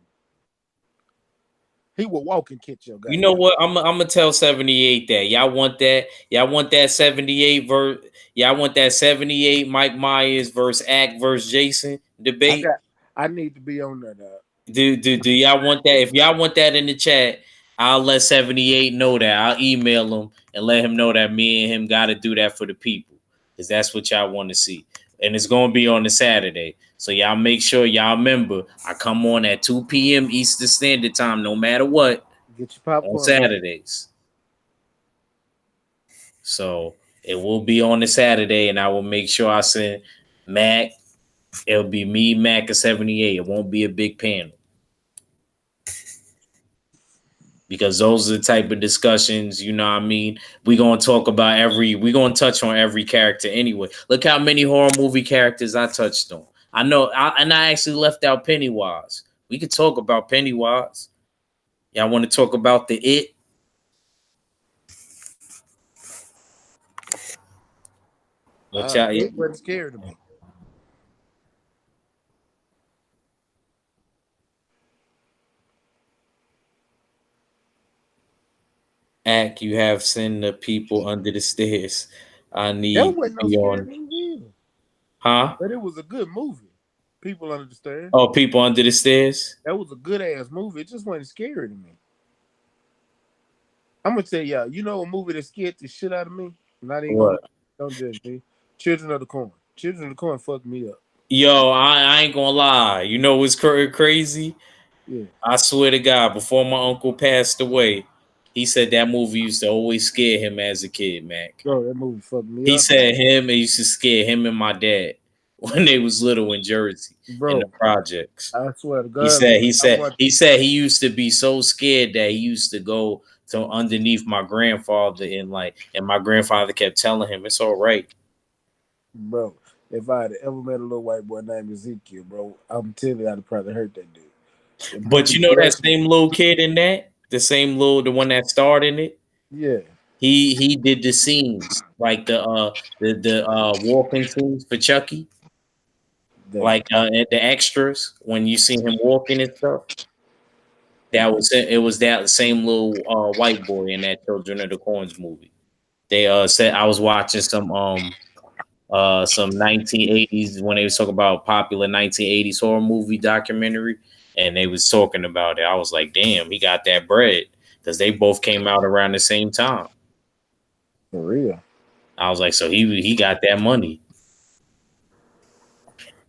He will walk and catch your You know goddamn. what? I'm gonna tell 78 that y'all want that. Y'all want that 78 verse. Y'all want that 78 Mike Myers versus Act versus Jason I debate. got. I need to be on that. Do y'all want that? If y'all want that in the chat, I'll let 78 know that. I'll email him and let him know that me and him got to do that for the people because that's what y'all want to see. And it's gonna be on the Saturday. So y'all make sure y'all remember I come on at 2 p.m. Eastern Standard Time, no matter what, Get your on popcorn ready. Saturdays. So it will be on the Saturday, and I will make sure I send Mac. It'll be me, Mac, and 78. It won't be a big panel because those are the type of discussions, you know what I mean? We're gonna touch on every character anyway. Look how many horror movie characters I touched on. I know, and I actually left out Pennywise. We could talk about Pennywise. Y'all want to talk about the It? What y'all It wasn't scary to me. act? You have sent the people under the stairs. I That need to wasn't no be scary on, movie either. huh? But it was a good movie. People understand. Oh, people under the stairs. That was a good ass movie. It just wasn't scary to me. I'm gonna tell y'all, you know a movie that scared the shit out of me? Not even gonna What? lie. Don't judge me. Children of the Corn. Children of the Corn fucked me up. Yo, I ain't gonna lie. You know what's crazy? Yeah. I swear to God, before my uncle passed away, he said that movie used to always scare him as a kid, Mac. Bro, that movie fucked me He up, man. said it used to scare him and my dad when they was little in Jersey in the Bro, projects. I swear to He God, said, man. he I said, watched he said he used to be so scared that he used to go to underneath my grandfather and my grandfather kept telling him it's all right. bro. If I had ever met a little white boy named Ezekiel, bro, I'm telling you I'd have probably hurt that dude. The But movie you know that scared me. same little kid in that, the one that starred in it, Yeah. he did the scenes like the walking scenes for Chucky, Damn. like the extras when you see him walking and stuff. It was that same little white boy in that Children of the Corns movie. They said I was watching some 1980s when they was talking about popular 1980s horror movie documentary, and they was talking about it. I was like, damn, he got that bread because they both came out around the same time. For real. I was like, so he got that money.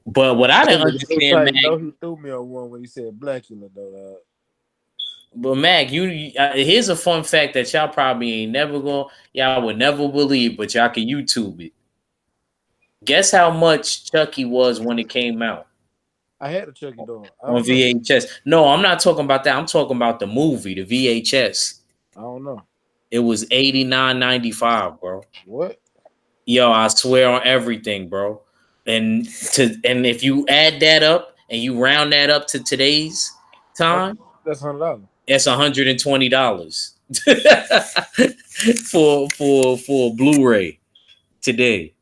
But what I That didn't nigga so understand, tight, Mac, though. He threw me on one when he said Blackula, though. but Mac, here's a fun fact that y'all probably ain't never going, y'all would never believe, but y'all can YouTube it. Guess how much Chucky was when it came out I had a Chucky doll. I on don't know. VHS? No, I'm not talking about that. I'm talking about the movie, the VHS. I don't know. It was 89.95, bro. What? Yo, I swear on everything, bro. And if you add that up and you round that up to today's That's time, that's $100. that's $120 for Blu-ray today.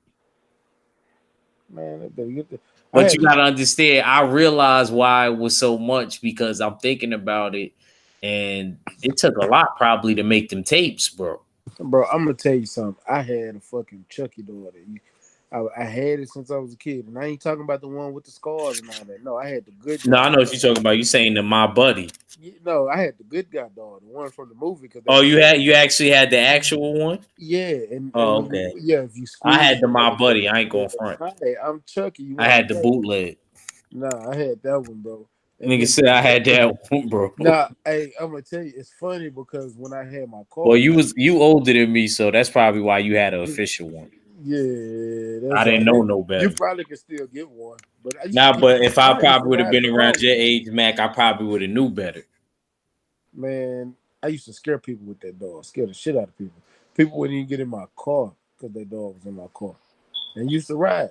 Man, that better get the. I But had you this, gotta understand, I realized why it was so much because I'm thinking about it, and it took a lot probably to make them tapes, bro. bro. I'm gonna tell you something. I had a fucking Chucky doll. I had it since I was a kid, and I ain't talking about the one with the scars and all that. No, I had the good No, guy. I know what you're talking about. You saying to my buddy. No, I had the good guy doll, the one from the movie, because they Oh, was you actually had the actual one? yeah, and Oh, when okay. if you I squeeze had the my it, buddy. I ain't yeah, going front. hi, I'm Chucky. You I want to had the play? bootleg. Nah, I had that one, bro. And Nigga then said I had that one, bro. nah, hey, I'm gonna tell you, it's funny because when I had my Well, car, you older than me, so that's probably why you had an official one. yeah, I that's all. didn't know no You better. probably could still get one, but I used to Nah, get. but if I I used probably to would have ride in been the car around with your that. age, Mac, I probably would have knew better. Man, I used to scare people with that dog. Scare the shit out of people. People wouldn't even get in my car because their dog was in my car. And used to ride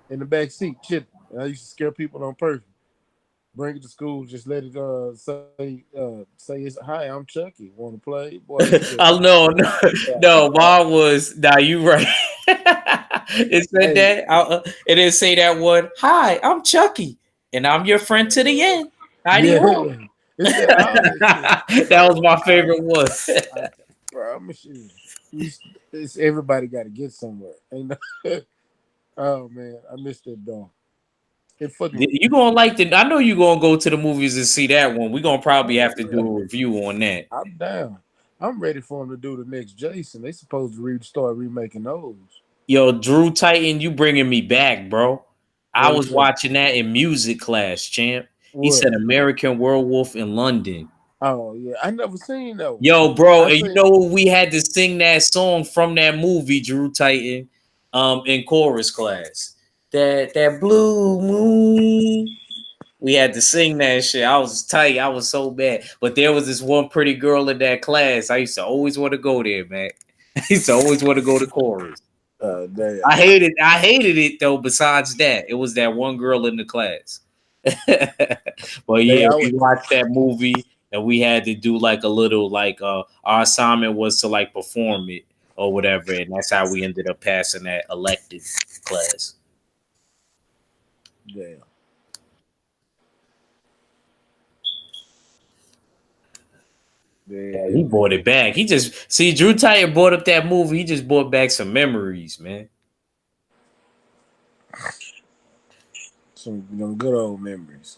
in the back seat, chilling. And I used to scare people on purpose. Bring it to school, just let it say it's hi, I'm Chucky. Want to play? Boy, you get Oh no, no, mine was you right. It said hey, that. It didn't say that one. Hi, I'm Chucky, and I'm your friend to the end. Heidi Ho. yeah. It said all that shit. That was my favorite one. I promise you. Everybody got to get somewhere. Ain't no, oh man, I missed that dog. It fucking You gonna like the? I know you gonna go to the movies and see that one. We gonna probably have to do a review on that. I'm down. I'm ready for him to do the next Jason. They supposed to start remaking those. Yo, Drew Titan, you bringing me back, bro. I What you was say? watching that in music class, champ. He What? said American Werewolf in London. Oh yeah, I never seen that one. Yo, bro, I and you seen. know we had to sing that song from that movie, Drew Titan, in chorus class. That blue moon. We had to sing that shit. I was tight. I was so bad. But there was this one pretty girl in that class. I used to always want to go there, man. I used to always want to go to chorus. Damn. I hated it though. Besides that, it was that one girl in the class. But They yeah, we always. watched that movie and we had to do like a little like our assignment was to like perform it or whatever, and that's how we ended up passing that elective class. Damn. He Damn, brought it back. He just see Drew Titan brought up that movie. He just brought back some memories, man. some them good old memories.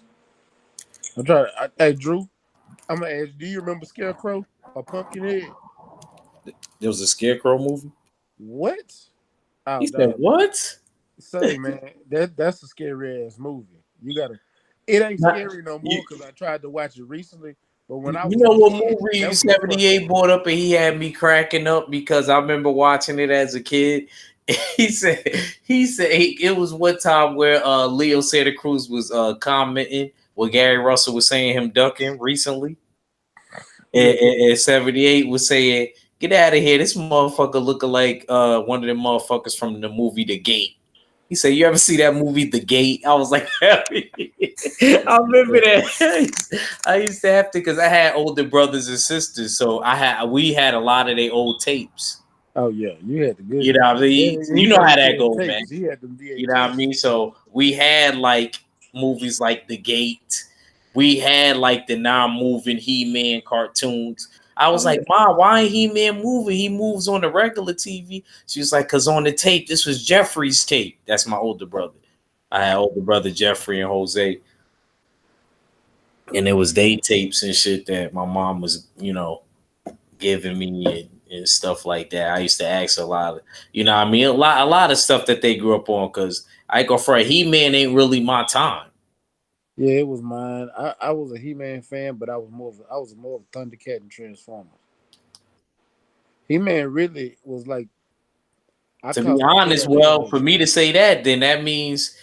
I'm trying. Hey, Drew, I'm gonna ask. Do you remember Scarecrow or Pumpkinhead? There was a Scarecrow movie. What? He Oh, said, dog. "What?" Say, man, that's a scary ass movie. You gotta. It ain't Not- scary no You, more because I tried to watch it recently. But when I you was a know what kid, movie that was my first. 78 brought up and he had me cracking up because I remember watching it as a kid. He said it was one time where Leo Santa Cruz was commenting what Gary Russell was saying him ducking recently. Yeah. And 78 was saying, "Get out of here. This motherfucker looking like one of them motherfuckers from the movie The Gate." He said, "You ever see that movie The Gate?" I was like, I remember that. I used to have to because I had older brothers and sisters, so we had a lot of their old tapes. Oh yeah, you had the good. You know what I Yeah, mean? he You know know how he that said go, man. tapes. He had them You know what I VHS. mean? So we had like movies like The Gate. We had like the non-moving He-Man cartoons. I Oh was like, yeah, "Mom, why ain't He-Man moving? He moves on the regular TV." She was like, "Cause on the tape, this was Jeffrey's tape." That's my older brother. I had older brother Jeffrey and Jose, and it was they tapes and shit that my mom was, giving me and stuff like that. I used to ask a lot of, what I mean, a lot of stuff that they grew up on. Cause I go for He Man ain't really my time. yeah. It was mine. I was a He Man fan, but I was more of Thundercat and Transformers. He Man really was like I To be caught the honest, tail end well, of for it. me to say that, then that means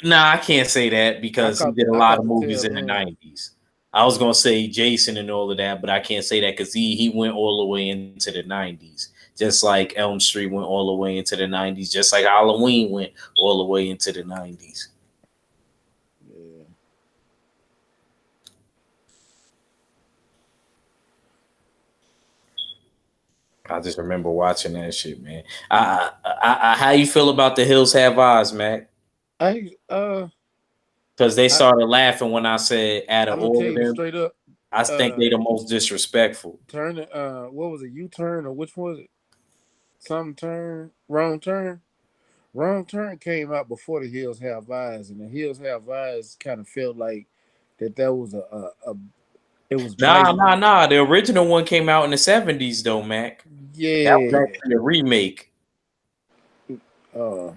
nah, I can't say that because he did a I lot caught of the movies tail in the end of it. '90s. I was gonna say Jason and all of that, but I can't say that because he went all the way into the '90s, just like Elm Street went all the way into the '90s, just like Halloween went all the way into the '90s. Yeah. I just remember watching that shit, man. How you feel about The Hills Have Eyes, Mac? I Because they I started laughing when I said out of I'm gonna tell all of you them, straight up. I think Uh, they the most disrespectful. turn it. What was it? U turn or which was it? Some turn, wrong turn. Wrong turn came out before the Hills Have Eyes, and the Hills Have Eyes kind of felt like that was a it was Nah, blatantly. nah, nah. The original one came out in the '70s, though, Mac. That was Yeah. actually a remake. Uh,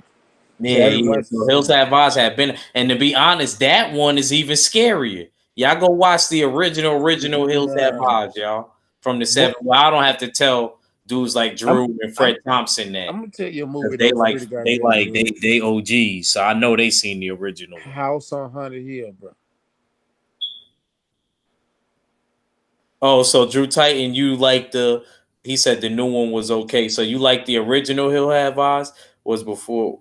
see, I Yeah, didn't yeah. watch the So Hills series. Have Eyes had been, and to be honest, that one is even scarier. Y'all go watch the original Hills Have Nah, Eyes, y'all, from the what '70s. Well, I don't have to tell dudes like I'm Drew and I'm Fred Thompson that. I'm gonna tell you a movie Because that was pretty goddamn they good. they OGs, so I know they seen the original one. House on Haunted Hill, bro. Oh, so Drew Titan, you like the? He said the new one was okay. So you like the original Hill Have Eyes was before?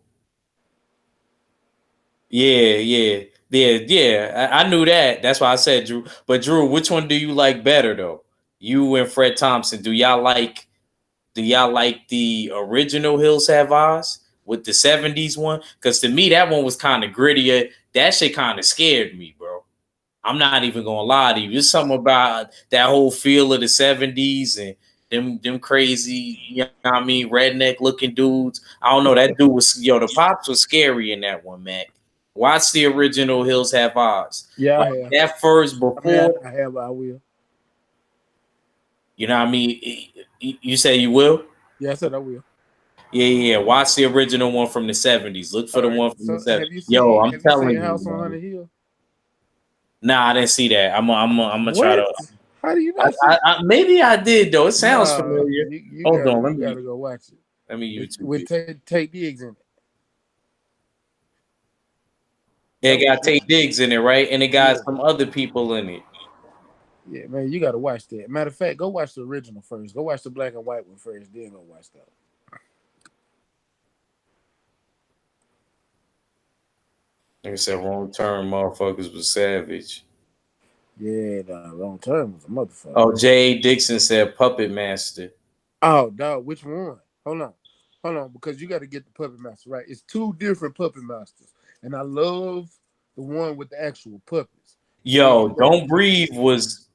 Yeah, yeah, yeah, yeah. I knew that. That's why I said Drew. But Drew, which one do you like better though? You and Fred Thompson. Do y'all like the original Hills Have Eyes with the '70s one? Because to me, that one was kind of grittier. That shit kind of scared me, bro. I'm not even gonna lie to you. There's something about that whole feel of the '70s and them crazy, what I mean, redneck looking dudes. I don't know. That dude was the pops was scary in that one, man. Watch the original Hills Have Eyes. Yeah, I Like have. that first I mean, before, I have. I will. you know what I mean? You say you will? Yeah, I said I will. Yeah, yeah. Watch the original one from the 70s. Look for All the right. one from the So 70s. Yo, I'm have you seen telling you, House on man. Haunted Hill? Nah, I didn't see that. I'm gonna try What? to. How do you not see it? Maybe I did though. It sounds Nah, familiar. you Hold gotta on, you gotta go watch it. let me It's YouTube with it. Tate Diggs in it. It That was got Tay good. Diggs in it, right? And it got Yeah, some other people in it. yeah, man, you gotta watch that. Matter of fact, go watch the original first. Go watch the black and white one first, then go watch that. Like I said, wrong turn, motherfuckers was savage. Yeah, the wrong term was a motherfucker. Oh, J.A. Dixon said Puppet Master. Oh, dog, which one? Hold on, because you got to get the puppet master right. It's two different puppet masters, and I love the one with the actual puppets. Then you Yo, got Don't Breathe was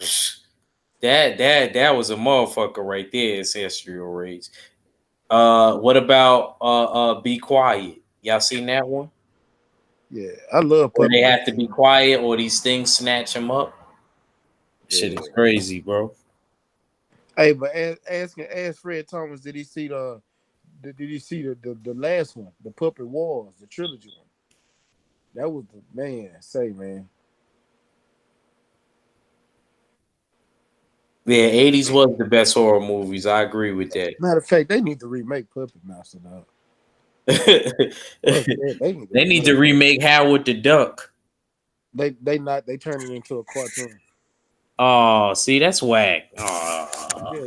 that was a motherfucker right there. Ancestral Rage. What about Be Quiet? Y'all seen that one? yeah, I love Where they puppet have to masters. be quiet or these things snatch them up. Shit is Yeah. crazy, bro. Hey, but ask Fred Thomas, did he see the last one, the Puppet Wars, the trilogy one? That was the man. Say man, Yeah, 80s was the best horror movies. I agree with that. matter of fact, they need to remake Puppet Master now. Fuck They that, they need to need to remake that. remake Howard the Duck. They turn it into a cartoon. Oh, see, that's whack. Oh, Yeah,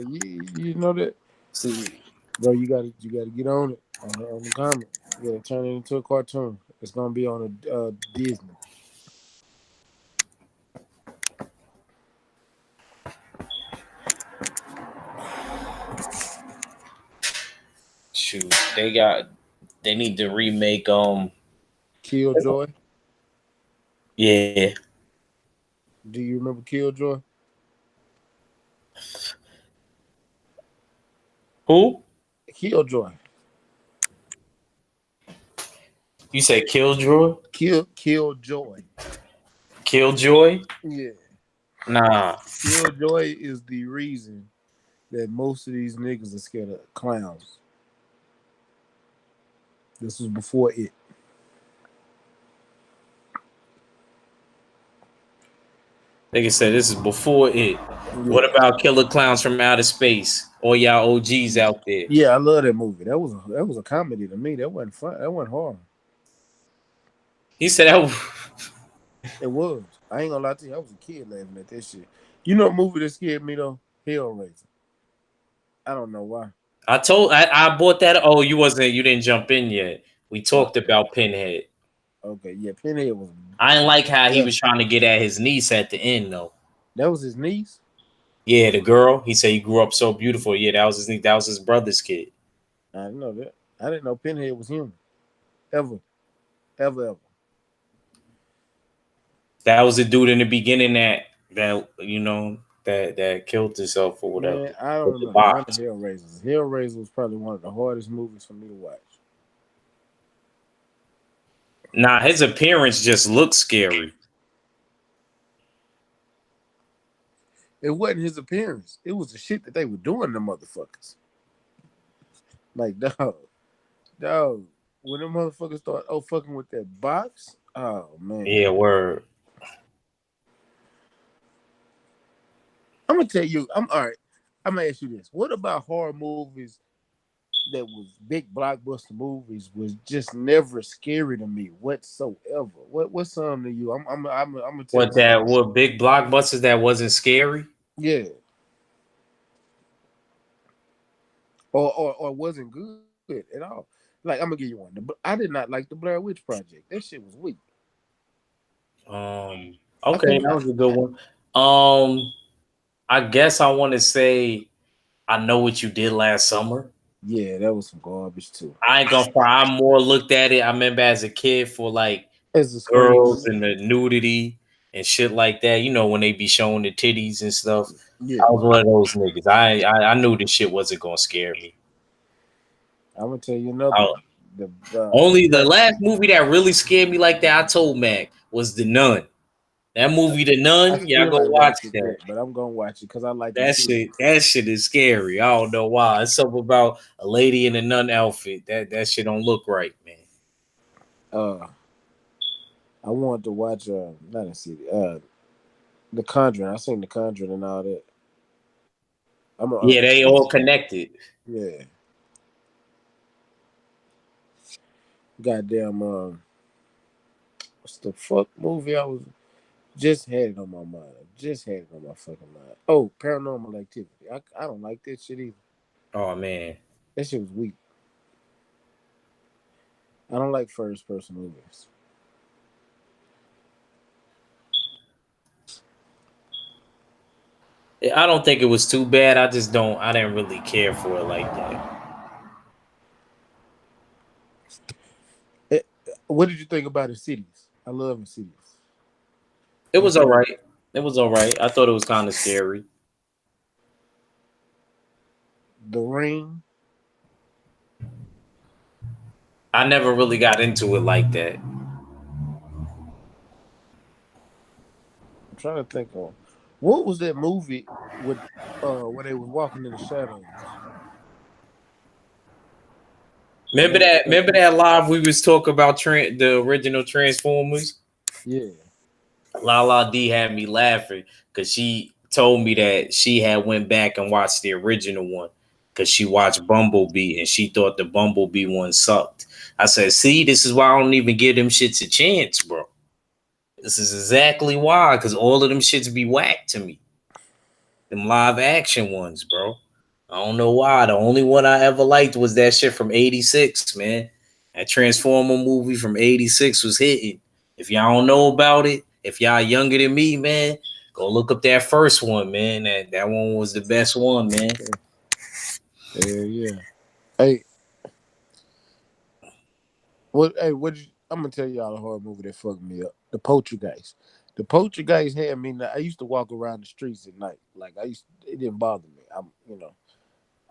you know that, see, bro. You gotta get on it on the comment. You gotta turn it into a cartoon. It's gonna be on a Disney. shoot, they need to remake. Killjoy. Yeah, Do you remember Killjoy? who? Killjoy. You said Killjoy? Killjoy. Killjoy? Yeah. Nah, Killjoy is the reason that most of these niggas are scared of clowns. This was before it. like I said, this is before it. What Yeah. about Killer Clowns from Outer Space? All y'all OGs out there. Yeah, I love that movie. That was a comedy to me. That wasn't fun. That wasn't horror. He said that. It was. I ain't gonna lie to you. I was a kid laughing at that shit. You know, a movie that scared me though, Hellraiser. I don't know why. I bought that. Oh, you didn't jump in yet. We talked Okay, about Pinhead. okay, yeah. Pinhead was I didn't like how he was definitely. trying to get at his niece at the end though. That was his niece. Yeah, the girl. He said he grew up so beautiful. Yeah, that was his niece. That was his brother's kid. I didn't know that. I didn't know Pinhead was human. Ever, ever, ever. That was the dude in the beginning that killed himself or whatever Man, I don't with the remember none of box. Hellraisers. Hellraiser was probably one of the hardest movies for me to watch. Nah, his appearance just looks scary. It wasn't his appearance. It was the shit that they were doing to motherfuckers. Like, dog. When them motherfuckers start fucking with that box, oh man. Yeah, word. I'm gonna tell you, I'm all right. I'm gonna ask you this. What about horror movies that was big blockbuster movies was just never scary to me whatsoever? What's some to you? I'm gonna tell you something. What big blockbusters that wasn't scary? Yeah. Or wasn't good at all. Like I'm gonna give you one. I did not like the Blair Witch Project. That shit was weak. I Okay, couldn't. that was a good one. I guess I want to say I Know What You Did Last Summer. Yeah, that was some garbage too. I ain't gonna fry. I more looked at it. I remember as a kid for like As a screen girls movie. and the nudity and shit like that. You know when they be showing the titties and stuff. I Yeah. was one of those niggas. I knew this shit wasn't gonna scare me. I'm gonna tell you another I, one. The only the Blair. last movie that really scared me like that, I told Mac, was The Nun. That movie, The I Nun, y'all still go ain't watch watched it that. yet, but I'm gonna watch it because I like them That too. shit, that shit is scary. I don't know why. It's something about a lady in a nun outfit. That shit don't look right, man. Uh, I wanted to watch not a city. The Conjuring. I seen The Conjuring and all that. I'm a Yeah, they all connected. yeah. Goddamn. What's the fuck movie I was just had it on my mind. I just had it on my fucking mind. Oh, Paranormal Activity. I don't like that shit either. Oh man. That shit was weak. I don't like first person movies. I don't think it was too bad. I just don't. I didn't really care for it like that. Eh, what did you think about Insidious? I love Insidious. It You was all seen right. It was all right. I thought it was kind of scary. The Ring? I never really got into it like that. I'm trying to think of what was that movie with where they was walking in the shadows and Remember they that? Remember that live we was talking about the original Transformers? yeah. Lala D had me laughing because she told me that she had went back and watched the original one because she watched Bumblebee and she thought the Bumblebee one sucked. I said, "See, this is why I don't even give them shits a chance, bro. This is exactly why, because all of them shits be whack to me. Them live action ones, bro. I don't know why. The only one I ever liked was that shit from '86, man. That Transformer movie from '86 was hitting. If y'all don't know about it, if y'all younger than me, man, go look up that first one, man. That one was the best one, man. Yeah, yeah. Hey, what I'm gonna tell y'all a horror movie that fucked me up. The Poltergeist. The Poltergeist had me. I used to walk around the streets at night. Like it didn't bother me.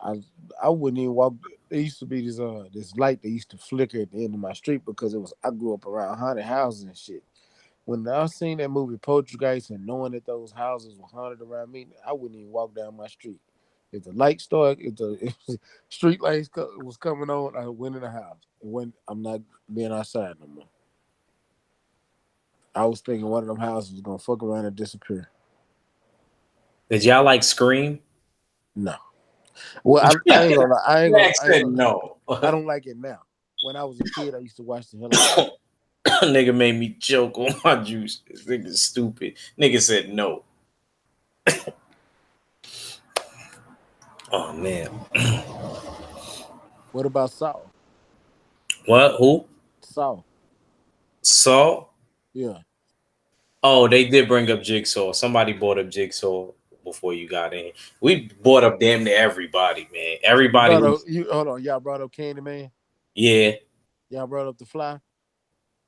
I I wouldn't even walk. There used to be this light that used to flicker at the end of my street because it was. I grew up around haunted houses and shit. When I seen that movie Poltergeist and knowing that those houses were haunted around me, I wouldn't even walk down my street. If the light started, if the street lights was coming on, I went in the house. And when I'm not being outside no more. I was thinking one of them houses was gonna fuck around and disappear. Did y'all like Scream? No. Well, I ain't gonna lie. Max I ain't said gonna. no. I don't like it now. When I was a kid, I used to watch the hell out of it. Nigga made me choke on my juice. This nigga's stupid. Nigga said no. Oh man. What about Saw? What? Who? Saw. Saw? Yeah. Oh, they did bring up Jigsaw. Somebody brought up Jigsaw before you got in. We brought up damn near everybody, man. You Everybody brought up who's you hold on, y'all brought up Candyman? yeah. Y'all brought up the fly?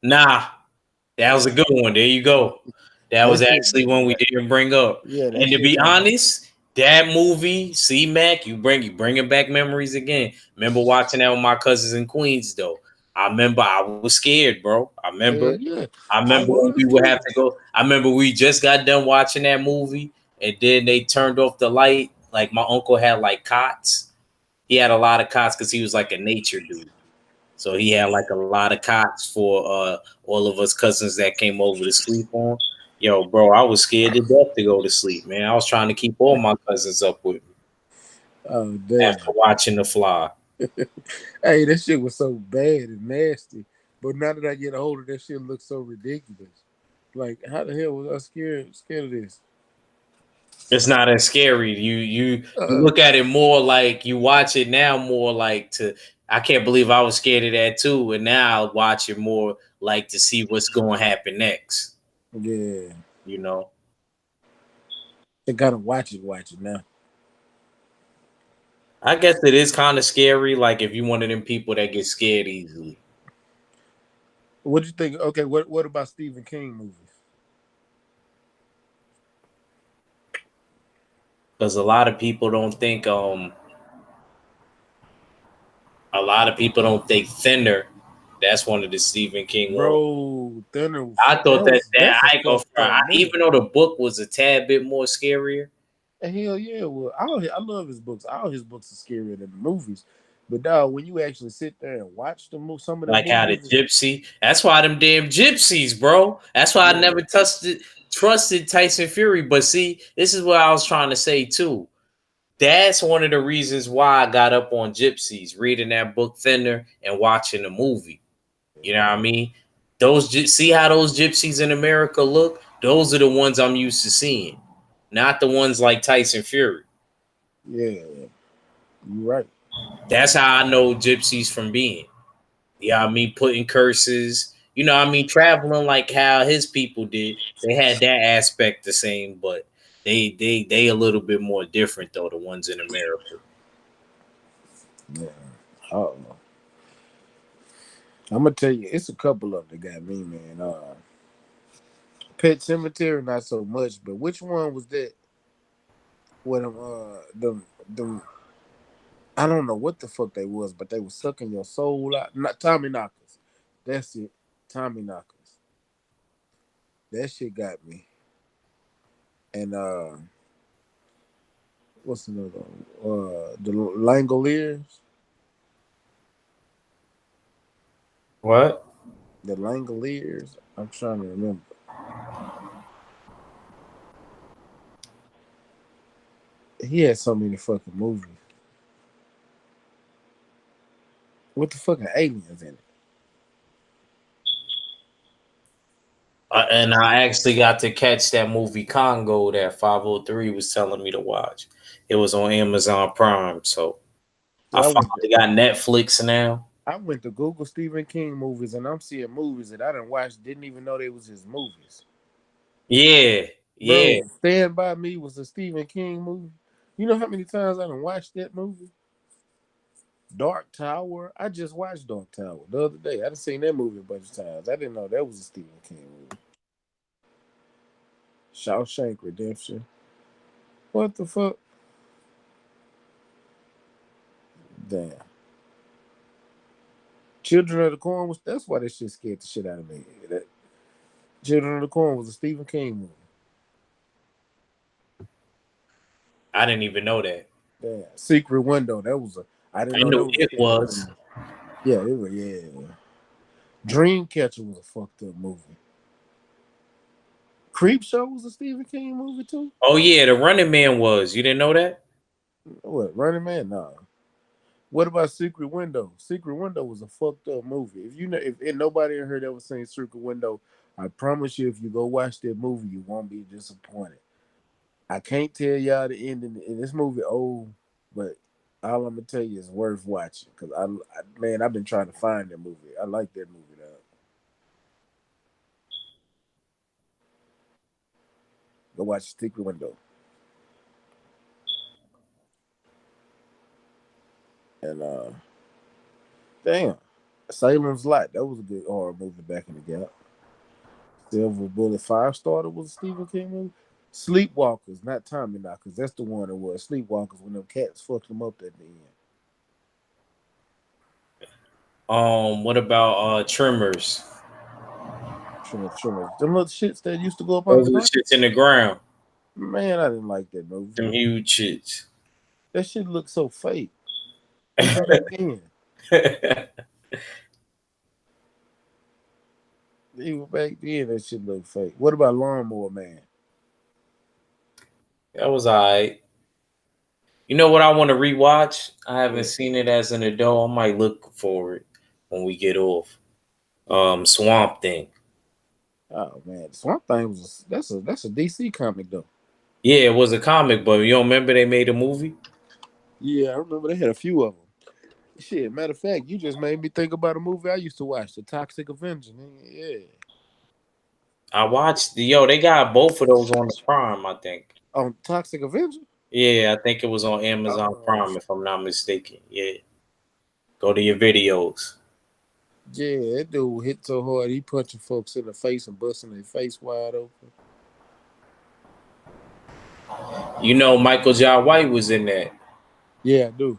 Nah, that was a good one. There you go. That That was shit, actually one we didn't bring up. yeah, that And to shit be kind of honest, that movie, C Mac, you bringing back memories again. Remember watching that with my cousins in Queens though. I remember I was scared, bro. hell yeah. I I remember when was we would too. have to go. I remember we just got done watching that movie, and then they turned off the light. Like my uncle had like cots. He had a lot of cots because he was like a nature dude. So he had like a lot of cots for all of us cousins that came over to sleep on. Yo, bro, I was scared to death to go to sleep, man. I was trying to keep all my cousins up with me Oh after damn. watching The Fly. Hey, that shit was so bad and nasty. But now that I get older, that shit looks so ridiculous. Like, how the hell was I scared of this? It's not as scary. You Uh, look at it more like you watch it now more like to I can't believe I was scared of that too. And now I watch it more like to see what's going to happen next. yeah. You know, I gotta watch it now. I guess it is kind of scary. Like if you one of them people that get scared easily, What do you think? Okay, what about Stephen King movies? because a lot of people don't think a lot of people don't think Thinner. That's one of the Stephen King Bro, world. Thunder. I thought That that was that that's a I ain't gonna fucked front. up movie. Even though the book was a tad bit more scarier, Hell yeah, well, I love his books. All his books are scarier than the movies. But dog, when you actually sit there and watch some of the like how the movies, gypsy. That's why them damn gypsies, bro. That's why I yeah, never trusted Tyson Fury. But see, this is what I was trying to say too. That's one of the reasons why I got up on gypsies, reading that book Thinner and watching the movie. You know what I mean? See how those gypsies in America look? Those are the ones I'm used to seeing, not the ones like Tyson Fury. yeah, you right. That's how I know gypsies from being. Yeah, I mean, putting curses. You know, I mean, traveling like how his people did. They had that aspect the same, but they a little bit more different though. The ones in America. Yeah. Oh, I'm gonna tell you, it's a couple of them that got me, man. Pet Cemetery, not so much, but which one was that? With them, I don't know what the fuck they was, but they was sucking your soul out. Not Tommy Knockers. That's it. Tommy Knockers. That shit got me. And what's another one? The Langoliers. What? The Langoliers. I'm trying to remember. He had so many fucking movies. What the fucking aliens in it? And I actually got to catch that movie Congo that 503 was telling me to watch. It was on Amazon Prime, so See, I finally got Netflix now. I went to Google Stephen King movies and I'm seeing movies that I didn't watch, didn't even know they was his movies. Yeah, yeah. Bro, Stand By Me was a Stephen King movie. You know how many times I done watched that movie? Dark Tower. I just watched Dark Tower the other day. I done seen that movie a bunch of times. I didn't know that was a Stephen King movie. Shawshank Redemption. What the fuck? Damn. Children of the Corn was that's why that shit scared the shit out of me. That Children of the Corn was a Stephen King movie. I didn't even know that. Damn. Secret Window. That was a I didn't I know that knew was a it Stephen King was. movie. Yeah, it was yeah. Dreamcatcher was a fucked up movie. Creep Show was a Stephen King movie too. Oh yeah, the Running Man was. You didn't know that? What Running Man? Nah. What about Secret Window? Secret Window was a fucked up movie. If you know, if nobody in here ever seen Secret Window, I promise you, if you go watch that movie, you won't be disappointed. I can't tell y'all the ending. In this movie old, but all I'm gonna tell you is worth watching because man, I've been trying to find that movie. I like that movie though. Go watch Secret Window and damn, Salem's Lot. That was a good horror movie back in the gap. Silver Bullet Firestarter was a Stephen King movie. Sleepwalkers, not Tommy Knockers. That's the one that was Sleepwalkers when them cats fucked them up at the end. What about Tremors? Tremors. Them little shits that used to go up on the Those are the ground. shits in the ground. Man, I didn't like that movie. Them huge shits. That shit looked so fake. Even back then. That Even back then, that shit looked fake. What about Lawnmower Man? was alright. You know what I want to rewatch? I haven't Yeah. seen it as an adult. I might look for it when we get off. Swamp Thing. Oh man, Swamp Thing was that's a DC comic though. Yeah, it was a comic, but you don't remember they made a movie? Yeah, I remember they had a few of them. Shit, matter of fact, you just made me think about a movie I used to watch, The Toxic Avenger. Yeah. I watched they got both of those on the Prime, I think. On Toxic Avenger? Yeah, I think it was on Amazon Oh, Prime if I'm not mistaken. Yeah. Go to your videos. yeah, that dude hit so hard he punching folks in the face and busting their face wide open. You know Michael Jai White was in that. Yeah, I do.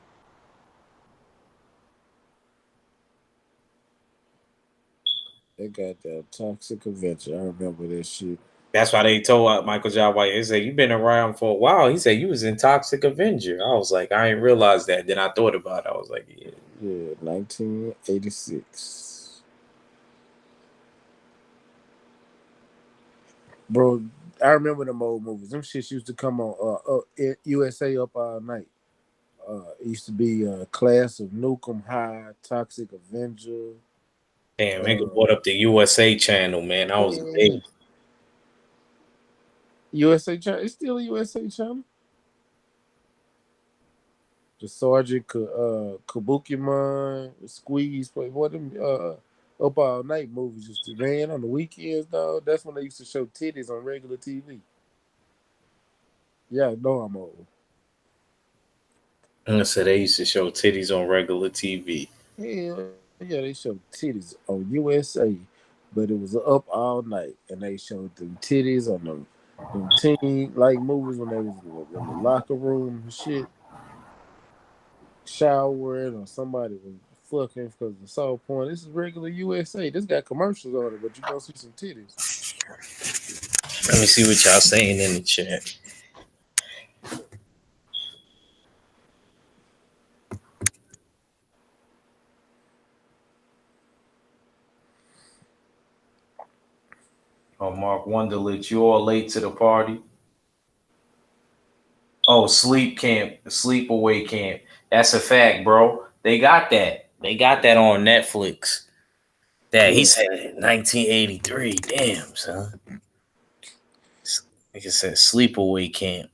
They got that Toxic Avenger. I remember that shit. That's why they told Michael John White. They said, "You've been around for a while." He said, "You was in Toxic Avenger." I was like, I didn't realize that. Then I thought about it. I was like, yeah. Yeah, 1986. Bro, I remember them old movies. Them shits used to come on USA Up All Night. It used to be Class of Nukem High, Toxic Avenger. Damn, nigga Uh, brought up the USA channel, man. I was big. man, USA channel. It's still a USA channel. The Sergeant Kabukimon, Squeeze, play what them Up All Night movies used to man on the weekends, dog. That's when they used to show titties on regular TV. Yeah, I know I'm old. And so they used to show titties on regular TV. Hell yeah, they showed titties on USA, but it was up all night, and they showed them titties on them teen like movies when they was in the locker room and shit, showering or somebody was fucking because of soft porn. This is regular USA. This got commercials on it, but you gonna see some titties. Let me see what y'all saying in the chat. Oh, Mark Wonderlit, you all late to the party. Oh, sleep camp, sleepaway camp. That's a fact, bro. They got that. They got that on Netflix. That he Yeah, said 1983. Damn, son. Like I said, sleepaway camp.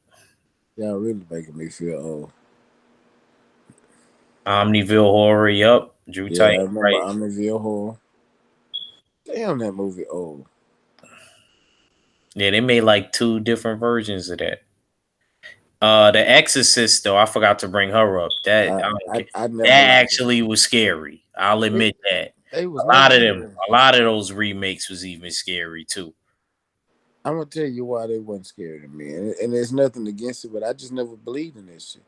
y'all really making me feel old. Omniville horror. Yup. Drew Yeah, I Titan. remember Right. Amityville Horror. Damn, that movie old. Yeah, they made like two different versions of that. The Exorcist though, I forgot to bring her up. That I don't care. I never That liked it. actually was scary. I'll It, admit that. it was A never lot of them, scary. a lot of those remakes was even scary too. I'm gonna tell you why they wasn't scary to me, and there's nothing against it, but I just never believed in that shit.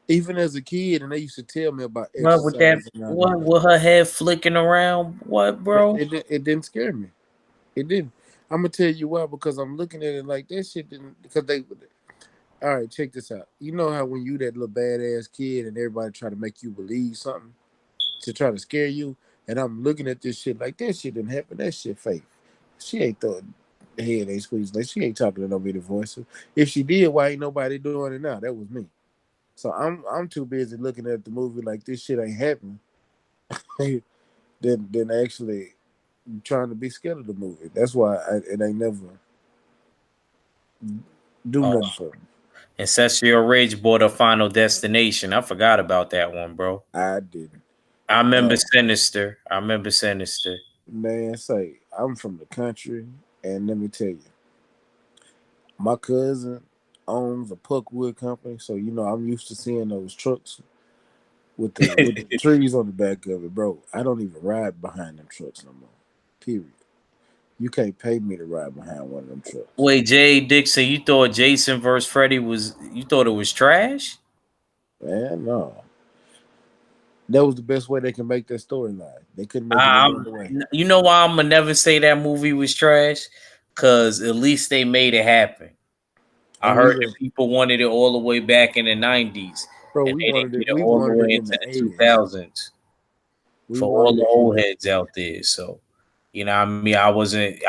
Even as a kid, and they used to tell me about What with that? exercise and all that. What with her head flicking around? What, bro? It didn't scare me. It didn't. I'm gonna tell you why because I'm looking at it like that shit didn't. Because they, all right, check this out. You know how when you that little badass kid and everybody try to make you believe something to try to scare you, and I'm looking at this shit like that shit didn't happen. That shit fake. She ain't throwing head ain't squeezing. Like she ain't talking to nobody voices. If she did, why ain't nobody doing it now? That was me. So I'm too busy looking at the movie like this shit ain't happening than actually trying to be scared of the movie. That's why it ain't never do Oh, nothing for me. Ancestral Ridge bought a Final Destination. I forgot about that one, bro. I didn't. I remember Uh, Sinister. I remember Sinister. man, say I'm from the country, and let me tell you, my cousin owns a Puckwood company, so you know I'm used to seeing those trucks with the trees on the back of it, bro. I don't even ride behind them trucks no more. Period. You can't pay me to ride behind one of them trucks. Wait, Jay Dixon, you thought Jason versus Freddy was? You thought it was trash? Man, no. That was the best way they can make that storyline. They couldn't make it any Um, other way. you know why I'm gonna never say that movie was trash? Cause at least they made it happen. I And heard that people wanted it all the way back in the '90s, and they didn't get it we all the wanted it way in into the the 80s. 2000s We for all wanted the it in old the heads out there. So, you know, what I mean,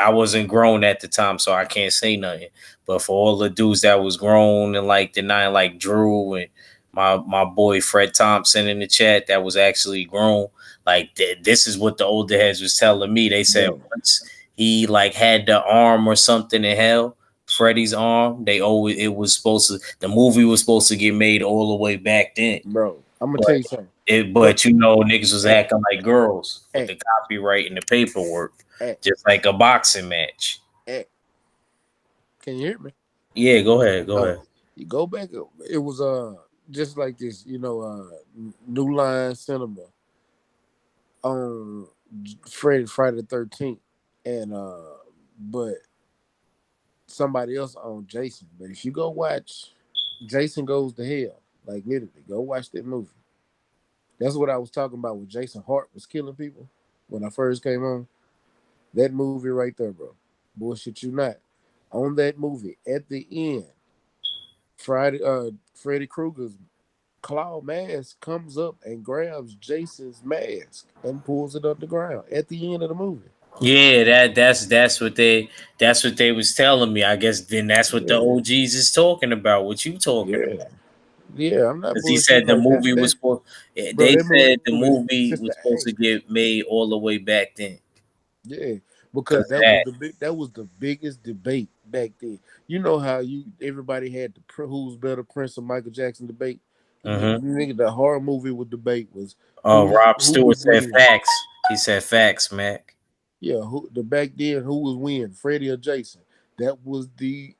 I wasn't grown at the time, so I can't say nothing. But for all the dudes that was grown and like the nine, like Drew and my boy Fred Thompson in the chat, that was actually grown. Like this is what the older heads was telling me. They said bro. once he like had the arm or something in hell. Freddie's arm. They always it was supposed to. The movie was supposed to get made all the way back then. Bro, I'm gonna But tell you something. But but you know, niggas was hey, acting like girls with hey, the copyright and the paperwork, hey, just like a boxing match. hey, can you hear me? Yeah, go ahead, go Oh, ahead. you go back. It was just like this, you know, New Line Cinema on Friday the 13th, and but somebody else on Jason. But if you go watch Jason Goes to Hell, like literally, go watch that movie. That's what I was talking about when Jason Hart was killing people when I first came on. That movie right there, bro. Bullshit you not. On that movie, at the end, Freddy Krueger's claw mask comes up and grabs Jason's mask and pulls it underground at the end of the movie. Yeah, that's what they was telling me. I guess then that's what the Yeah, OGs is talking about. What you talking about? yeah, yeah. I'm not Because he said bullshitting. the Like movie was that, supposed. bro. They That said the movie movie since the was supposed to get made all the way back then. yeah, because Cause of that. that was the biggest debate back then. You know how everybody had the who's better, Prince or Michael Jackson debate. Mm-hmm. Nigga, the horror movie with debate was Rob who Stewart would said win. facts. He said facts, Mac. Yeah, who the back then who was win, Freddie or Jason? That was the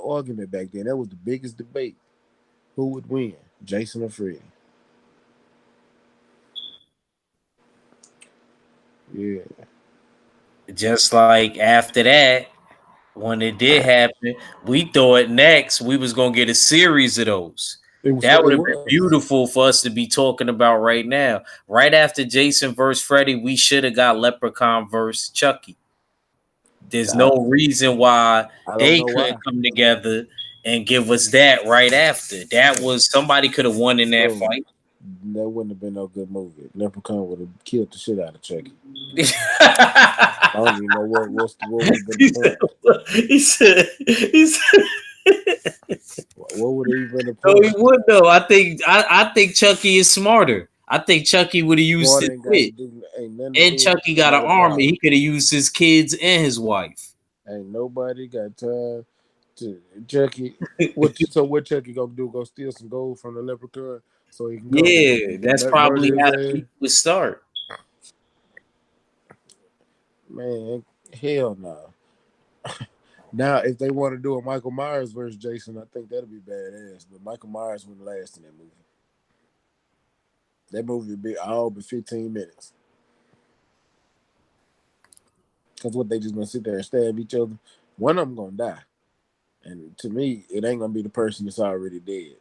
argument back then. That was the biggest debate. Who would win, Jason or Freddie? Yeah, Just like after that, when it did happen, we thought next we was gonna get a series of those. That it would have been was. beautiful for us to be talking about right now. Right after Jason versus Freddy, we should have got Leprechaun versus Chucky. There's I, no reason why I don't they know couldn't why. come together and give us that right after. That was somebody could have won in that Bro, fight. that wouldn't have been no good movie. Leprechaun would have killed the shit out of Chucky. I don't even know what would have been the he said, point. he said, What would have even been the no, he point? would though. I think Chucky is smarter. I think Chucky would have used Smart his kid, ain't nothing to and do with Chucky got an smart or army. power. He could have used his kids and his wife. Ain't nobody got time to Chucky. What Chucky gonna do? Go steal some gold from the leprechaun so he can come Yeah, that's probably murder his how the ass? people would start. Man, hell no. Now, if they want to do a Michael Myers versus Jason, I think that'd be badass. But Michael Myers wouldn't last in that movie. That movie would be all but 15 minutes. Because what they just gonna sit there and stab each other. One of them gonna die. And to me, it ain't gonna be the person that's already dead.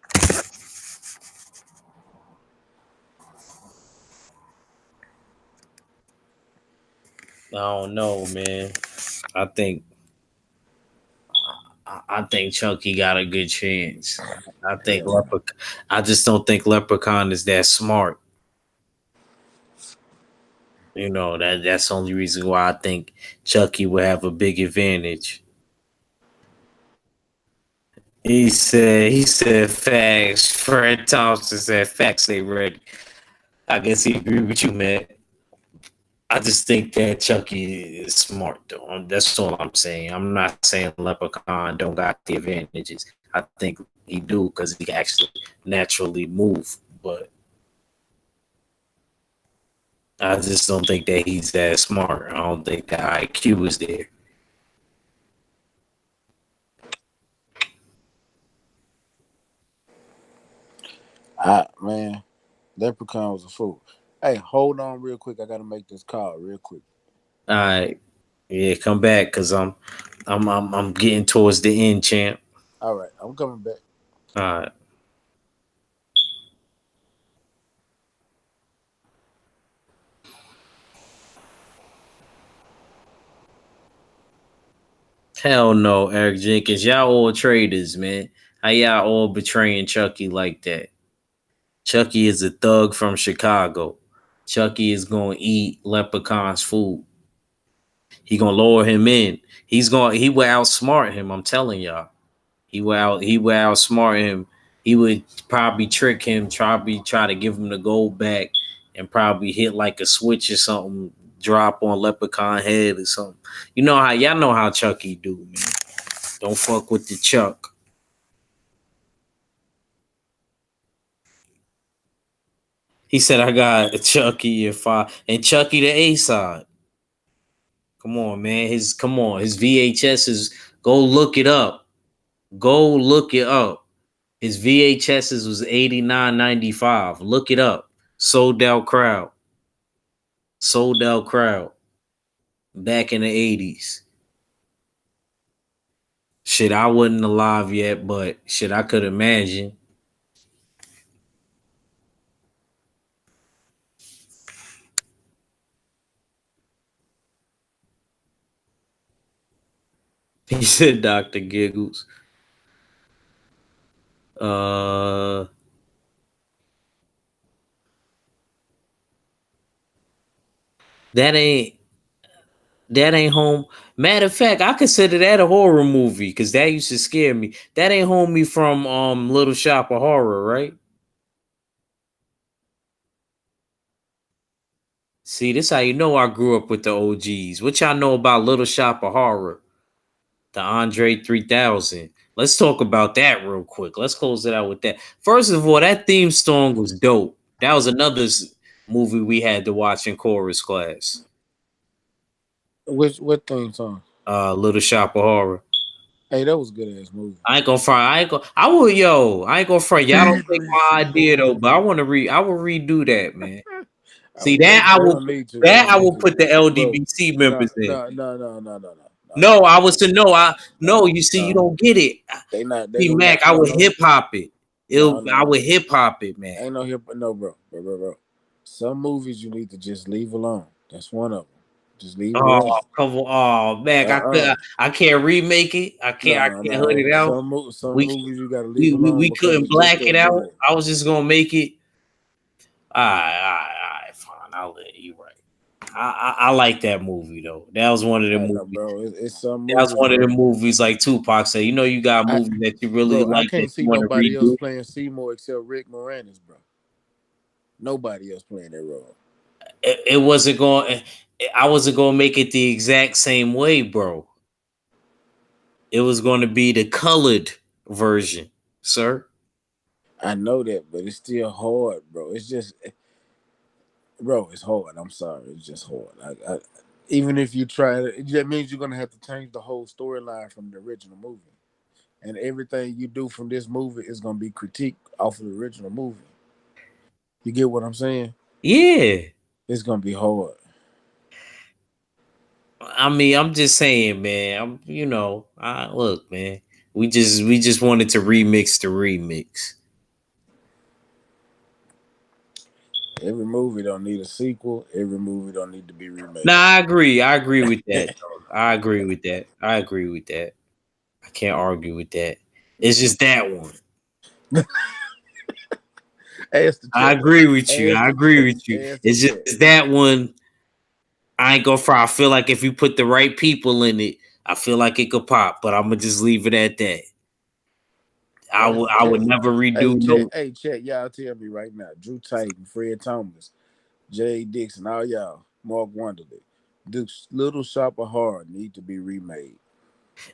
I don't know, man. I think I think Chucky got a good chance. I think Hell no. I just don't think Leprechaun is that smart. That's the only reason why I think Chucky would have a big advantage. He said facts. Fred Thompson said facts they ready. I guess he agree with you, man. I just think that Chucky is smart though. That's all I'm saying. I'm not saying Leprechaun don't got the advantages. I think he do because he can actually naturally move. But I just don't think that he's that smart. I don't think the IQ is there. Man, Leprechaun was a fool. Hey, hold on real quick. I gotta make this call real quick. All right, yeah, come back because I'm getting towards the end, champ. All right, I'm coming back. All right. Hell no, Eric Jenkins. Y'all all traitors, man. How y'all all betraying Chucky like that? Chucky is a thug from Chicago. Chucky is gonna eat Leprechaun's food. He gonna lure him in. He will outsmart him. I'm telling y'all. He will outsmart him. He would probably trick him, try to give him the gold back, and probably hit like a switch or something, drop on Leprechaun head or something. Y'all know how Chucky do, man. Don't fuck with the Chuck. He said I got Chucky if I and Chucky the A side. Come on, man. His VHS is go look it up. Go look it up. His VHSs was 89.95. Look it up. Sold out crowd. Sold out crowd. Back in the 80s. Shit, I wasn't alive yet, but shit, I could imagine. He said Dr. Giggles. Uh that ain't that ain't home. Matter of fact, I consider that a horror movie because that used to scare me. That ain't homie from Little Shop of Horror, right? See, this how you know I grew up with the OGs. What y'all know about Little Shop of Horror? The Andre 3000. Let's talk about that real quick. Let's close it out with that. First of all, that theme song was dope. That was another movie we had to watch in chorus class. Which what theme song? Little Shop of Horror. Hey, that was a good ass movie. I ain't gonna front. I ain't gonna. I will. Yo, I ain't gonna front. Y'all don't take my idea though, but I want to read. I will redo that, man. See that I They will. don't need to. They That don't I need will to, put the bro. LDBC No, members in. no, no, no, no, no, no, no, No, I no, was to know. I no. no, You see, you no. don't get it. They not. They See, gonna Mac, not. I No, would no, hip hop it. no, I no. would hip hop it, man. Ain't no hip. No, bro. Some movies you need to just leave alone. That's one of them. Just leave it Oh, alone. come on, oh, Mac, Uh. I can't remake it. I No, can't hood no. it out. Some We movies you gotta leave alone we because couldn't it's just black it that out. good. I was just gonna make it. All right, fine. I'll let you right. I like that movie though. That was one of the I know, movies. bro. It's some That was movies, one of the bro. movies like Tupac said. You know, you got I, movies that you really bro, I like that can't you see want to nobody else redo. playing Seymour except Rick Moranis, bro. Nobody else playing that role. It wasn't going. I wasn't gonna make it the exact same way, bro. It was going to be the colored version, sir. I know that, but it's still hard, bro. It's just, bro, it's hard. I'm sorry, it's just hard. Even if you try it, that means you're gonna have to change the whole storyline from the original movie, and everything you do from this movie is gonna be critiqued off of the original movie. You get what I'm saying? Yeah. It's gonna be hard. I mean, I'm just saying, man. Look, man. We just wanted to remix the remix. Every movie don't need a sequel. Every movie don't need to be Nah, remade. I agree. I agree with that. Dog. I agree with that. I agree with that. I can't argue with that. It's just that one. Ask the I chat. agree with you. Ask I the agree chat. with you. Ask the It's chat. just that one. I ain't gonna fry. I feel like if you put the right people in it, I feel like it could pop. But I'm gonna just leave it at that. Ask the I would chat. never Hey, redo chat. no. Hey, chat. Y'all tell me right now. Drew Titan, Fred Thomas, Jay Dixon, all y'all. Mark Wonderly. This Little Shop of Horror need to be remade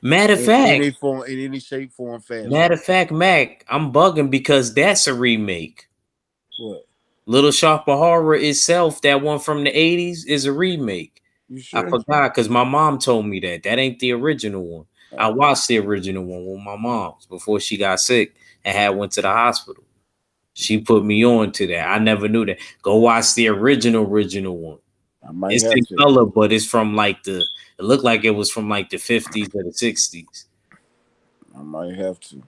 Matter of in fact, any form, in any shape, form, fashion. Matter of fact, Mac, I'm bugging because that's a remake. What? Little Shop of Horror itself, that one from the 80s, is a remake. You I sure? forgot because my mom told me that. That ain't the original one. I Okay. watched the original one with my mom before she got sick and had went to the hospital. She put me on to that. I never knew that. Go watch the original one. I might It's have in to. color, but it's from like it looked like it was from like the 50s or the 60s. I might have to.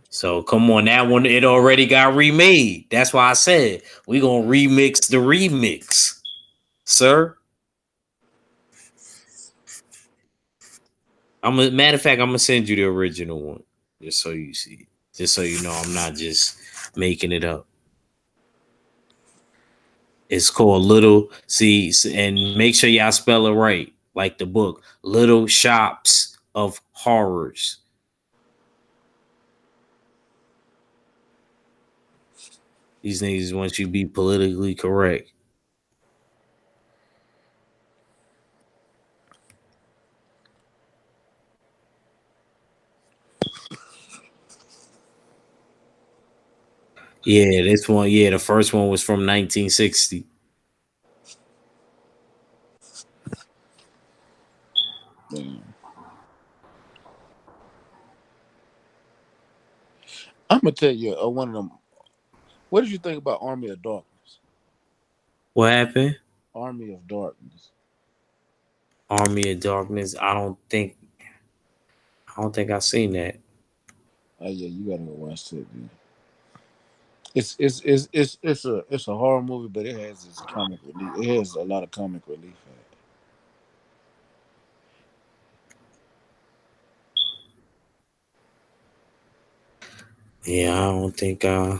So come on, that one it already got remade. That's why I said we gonna remix the remix, sir. Matter of fact, I'm gonna send you the original one just so you see, just so you know I'm not just making it up. It's called Little and make sure y'all spell it right, like the book, Little Shops of Horrors. These niggas want you to be politically correct. Yeah, this one. Yeah, the first one was from 1960. Damn. I'm gonna tell you one of them. What did you think about Army of Darkness? What happened? Army of Darkness. Army of Darkness. I don't think I've seen that. Oh yeah, you gotta go watch that. Dude. It's a horror movie, but it has its comic relief. It has a lot of comic relief in it. Yeah, I don't think. Uh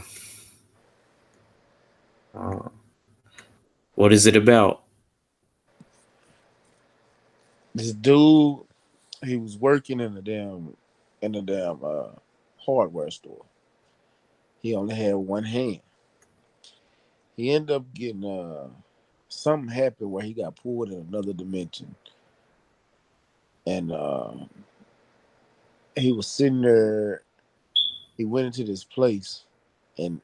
what is it about? This dude, he was working in a damn hardware store. He only had one hand. He ended up getting something happened where he got pulled in another dimension, and he was sitting there. He went into this place, and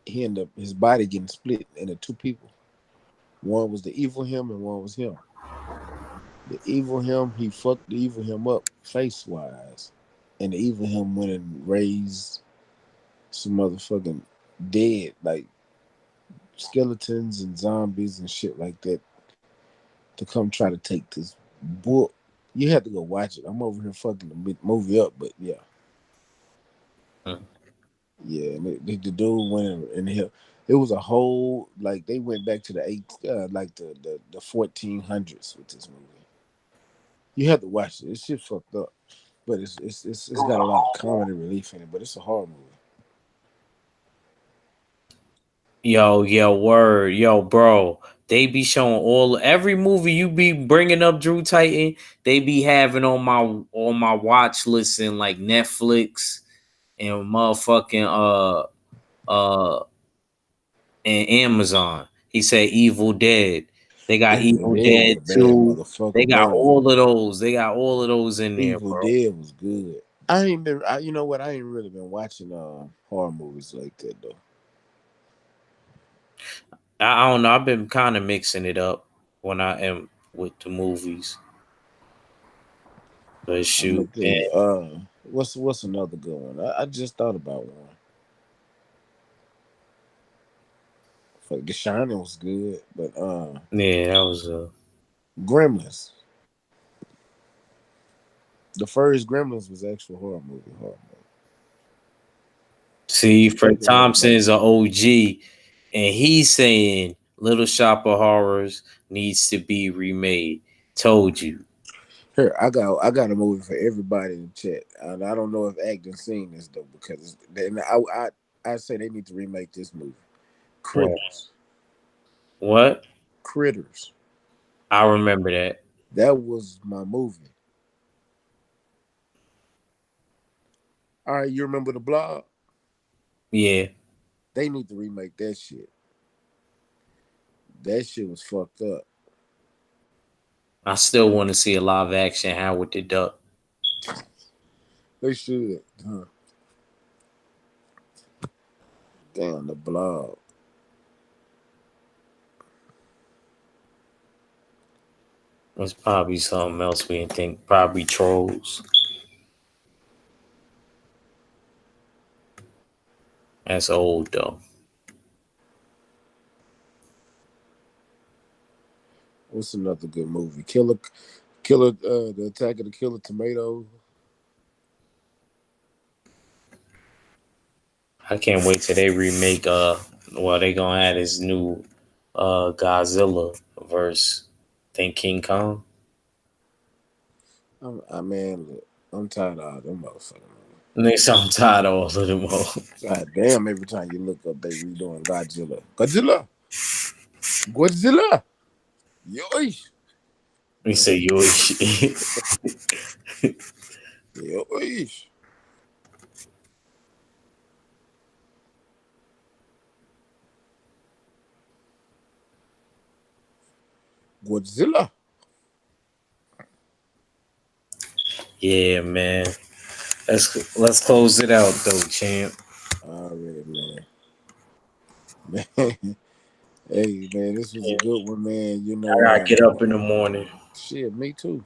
he ended up his body getting split into two people. One was the evil him, and one was him. The evil him, he fucked the evil him up face wise, and the evil him went and raised some motherfucking dead like skeletons and zombies and shit like that to come try to take this book. You have to go watch it. I'm over here fucking the movie up, but yeah, Hmm. yeah. And the dude went in here. It was a whole like they went back to the like the 1400s with this movie. You have to watch it. It's shit fucked up, but it's got a lot of comedy relief in it. But it's a horror movie. Yo, word, yo, bro. They be showing every movie you be bringing up, Drew Titan. They be having on my watch list in like Netflix and motherfucking uh and Amazon. He said Evil Dead. They got Evil Evil Dead was Dead a bad 2. They motherfucker, got man. all of those. They got all of those in there, Evil bro. Dead was good. I ain't been. You know what? I ain't really been watching horror movies like that though. I don't know. I've been kind of mixing it up when I am with the movies. But I'm gonna shoot, tell man. you. What's another good one? I just thought about one. Fuck, The Shining was good, but Yeah, that was Gremlins. The first Gremlins was actual horror movie. Horror movie. see, The Fred second one was Thompson like, is an OG, and he's saying Little Shop of Horrors needs to be remade. Told you. here I got a movie for everybody in the chat, and I don't know if acting seen this though because I say they need to remake this movie. What? Critters. What? Critters. I remember that. That was my movie. All right, you remember the blog? Yeah, They need to remake that shit. That shit was fucked up. I still want to see a live action Howard the Duck. They should. Huh. Damn the blog. There's probably something else we didn't think. Probably trolls. That's old though. What's another good movie? The Attack of the Killer Tomatoes. I can't wait till they remake. Well, they gonna add this new Godzilla verse. Think King Kong. Look, I'm tired of all them motherfuckers. Next, I'm tired of all of them all. God damn! Every time you look up, they redoing Godzilla. Godzilla. Godzilla. Yoish. We say yo shit. Yoish. Godzilla. Yeah, man. Let's close it out though, champ. Already, man. Man. Hey, man, this was a Yeah, good one, man. I gotta get up in the morning. Shit, me too.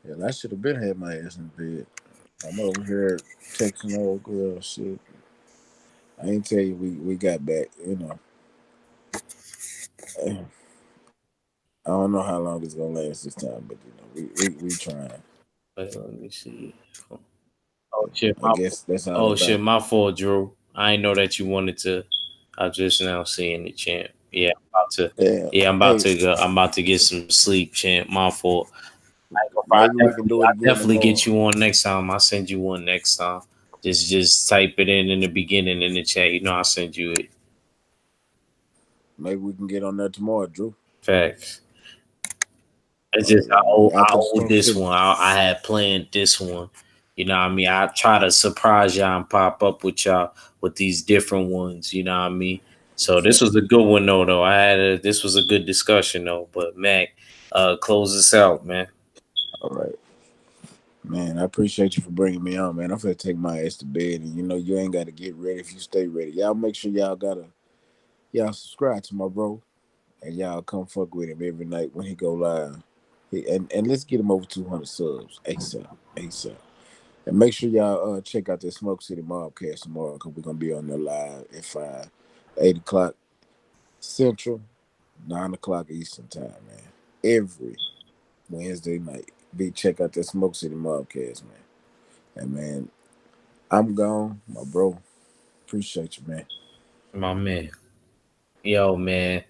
Hell, I should have been had my ass in bed. I'm over here texting old girl. Shit, I ain't tell you we got back. I don't know how long it's gonna last this time, but we trying. Let me see. Oh shit, I guess that's all oh that shit, matters. my fault, Drew. I know that you wanted to. I just now seeing the champ. Yeah, I'm about to. Yeah. Yeah, I'm about Hey, to go. I'm about to get some sleep, champ. My fault. I ain't gonna maybe we can do it I again definitely tomorrow. get you on next time. I'll send you one next time. Just type it in the beginning in the chat. You know I'll send you it. Maybe we can get on there tomorrow, Drew. Facts. It's just I After the owe Smoke this City. one. I had planned this one. You know what I mean? I try to surprise y'all and pop up with y'all with these different ones. You know what I mean? So this was a good one though. This was a good discussion though. But Mac, close us out, man. All right, man. I appreciate you for bringing me on, man. I'm gonna take my ass to bed, and you ain't got to get ready if you stay ready. Y'all make sure y'all subscribe to my bro, and y'all come fuck with him every night when he go live. And let's get him over 200 subs ASAP, ASAP. And make sure y'all check out the Smoke City Mobcast tomorrow because we're gonna be on there live at 8 o'clock Central, 9 o'clock Eastern time, man. Every Wednesday night. Be check out that Smoke City Mobcast, man. And man, I'm gone, my bro. Appreciate you, man. My man. Yo, man.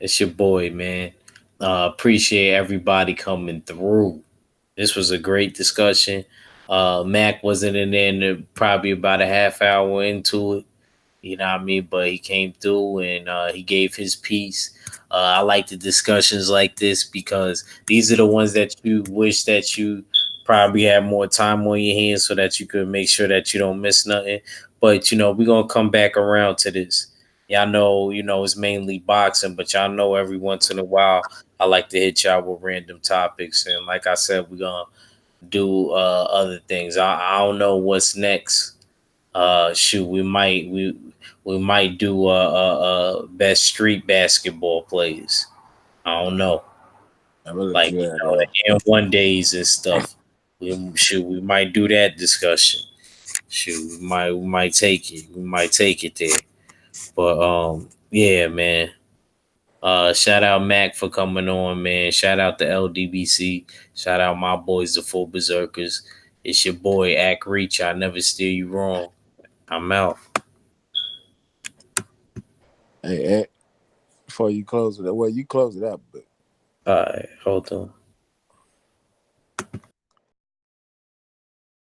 It's your boy, man. Appreciate everybody coming through. This was a great discussion. Mac wasn't in there probably about a half hour into it. You know what I mean? But he came through and he gave his piece. I like the discussions like this because these are the ones that you wish that you probably had more time on your hands so that you could make sure that you don't miss nothing. But we're gonna come back around to this. Y'all know, it's mainly boxing, but y'all know every once in a while I like to hit y'all with random topics. And like I said, we're gonna do other things. I don't know what's next. Shoot, we might do best street basketball players. I don't know, I'm gonna let like you have that. the N1 days and stuff. We might do that discussion. Shoot, we might take it. We might take it there. But yeah, man. Shout out Mac for coming on, man. Shout out to LDBC. Shout out my boys, the Full Berserkers. It's your boy Act Reach. I never steer you wrong. I'm out. Hey, before you close it, well, you close it out, but All right, hold on.